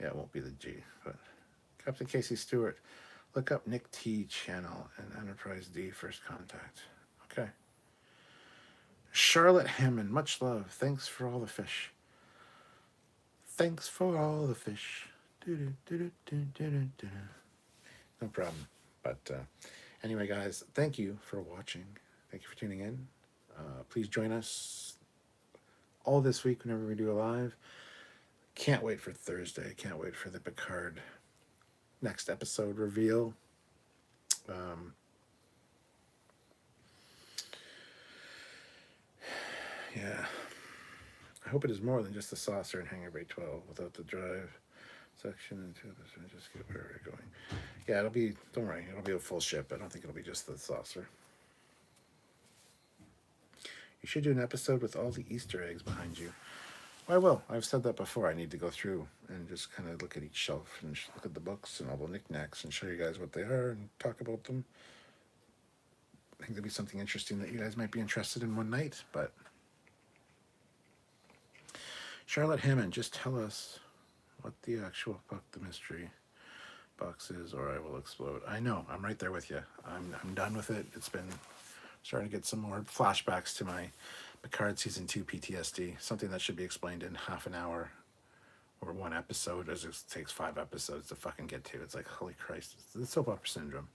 Yeah, it won't be the G, but Captain Casey Stewart. Look up Nick T channel and Enterprise D First Contact. Okay. Charlotte Hammond, much love. Thanks for all the fish. Thanks for all the fish. No problem. But anyway, guys, thank you for watching. Thank you for tuning in. Please join us all this week whenever we do a live. Can't wait for Thursday. Can't wait for the Picard next episode reveal. Yeah. I hope it is more than just the saucer in Hangar Bay 12 without the drive section and just get where we're going. Yeah, it'll be, don't worry, it'll be a full ship. I don't think it'll be just the saucer. You should do an episode with all the Easter eggs behind you. Well, I will. I've said that before. I need to go through and just kind of look at each shelf and look at the books and all the knickknacks and show you guys what they are and talk about them. I think there'll be something interesting that you guys might be interested in one night. But Charlotte Hammond, just tell us what the actual fuck the mystery box is, or I will explode. I know. I'm right there with you. I'm done with it. It's been starting to get some more flashbacks to my Picard Season 2 PTSD, something that should be explained in half an hour or one episode, as it takes 5 episodes to fucking get to. It's like, holy Christ, it's the soap opera syndrome.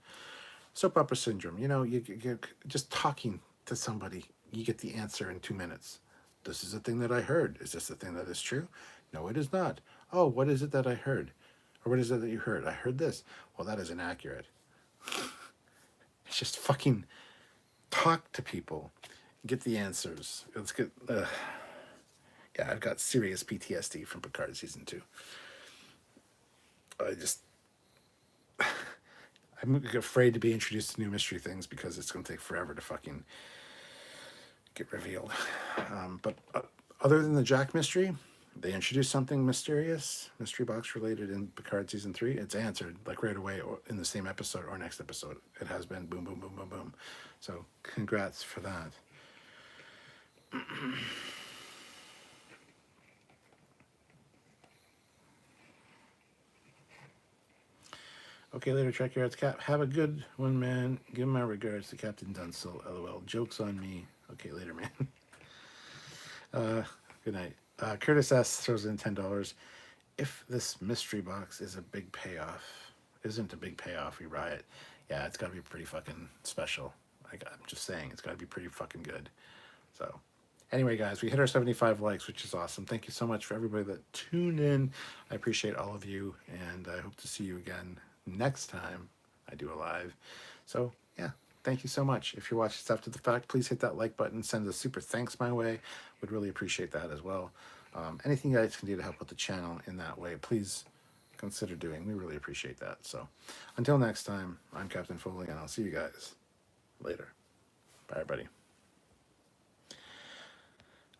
Soap opera syndrome, you're just talking to somebody, you get the answer in 2 minutes. This is the thing that I heard. Is this the thing that is true? No, it is not. Oh, what is it that I heard? Or what is it that you heard? I heard this. Well, that is inaccurate. It's just fucking talk to people. Get the answers. Let's get. Yeah, I've got serious PTSD from Picard Season 2. I'm afraid to be introduced to new mystery things because it's going to take forever to fucking get revealed. But other than the Jack mystery, they introduced something mysterious, mystery box related in Picard Season 3. It's answered like right away or in the same episode or next episode. It has been boom, boom, boom, boom, boom. So congrats for that. Okay, later, Trekyards. Cap. Have a good one, man. Give my regards to Captain Dunstall. LOL. Joke's on me. Okay, later, man. Good night. Curtis S. throws in $10. If this mystery box is a big payoff, isn't a big payoff, we riot. Yeah, it's got to be pretty fucking special. I'm just saying, it's got to be pretty fucking good. So, anyway, guys, we hit our 75 likes, which is awesome. Thank you so much for everybody that tuned in. I appreciate all of you, and I hope to see you again next time I do a live. So, yeah, thank you so much. If you're watching this after the fact, please hit that like button. Send a super thanks my way. Would really appreciate that as well. Anything you guys can do to help with the channel in that way, please consider doing. We really appreciate that. So, until next time, I'm Captain Foley, and I'll see you guys later. Bye, everybody.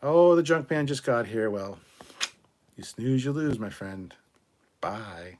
Oh, the junk man just got here. Well, you snooze, you lose, my friend. Bye.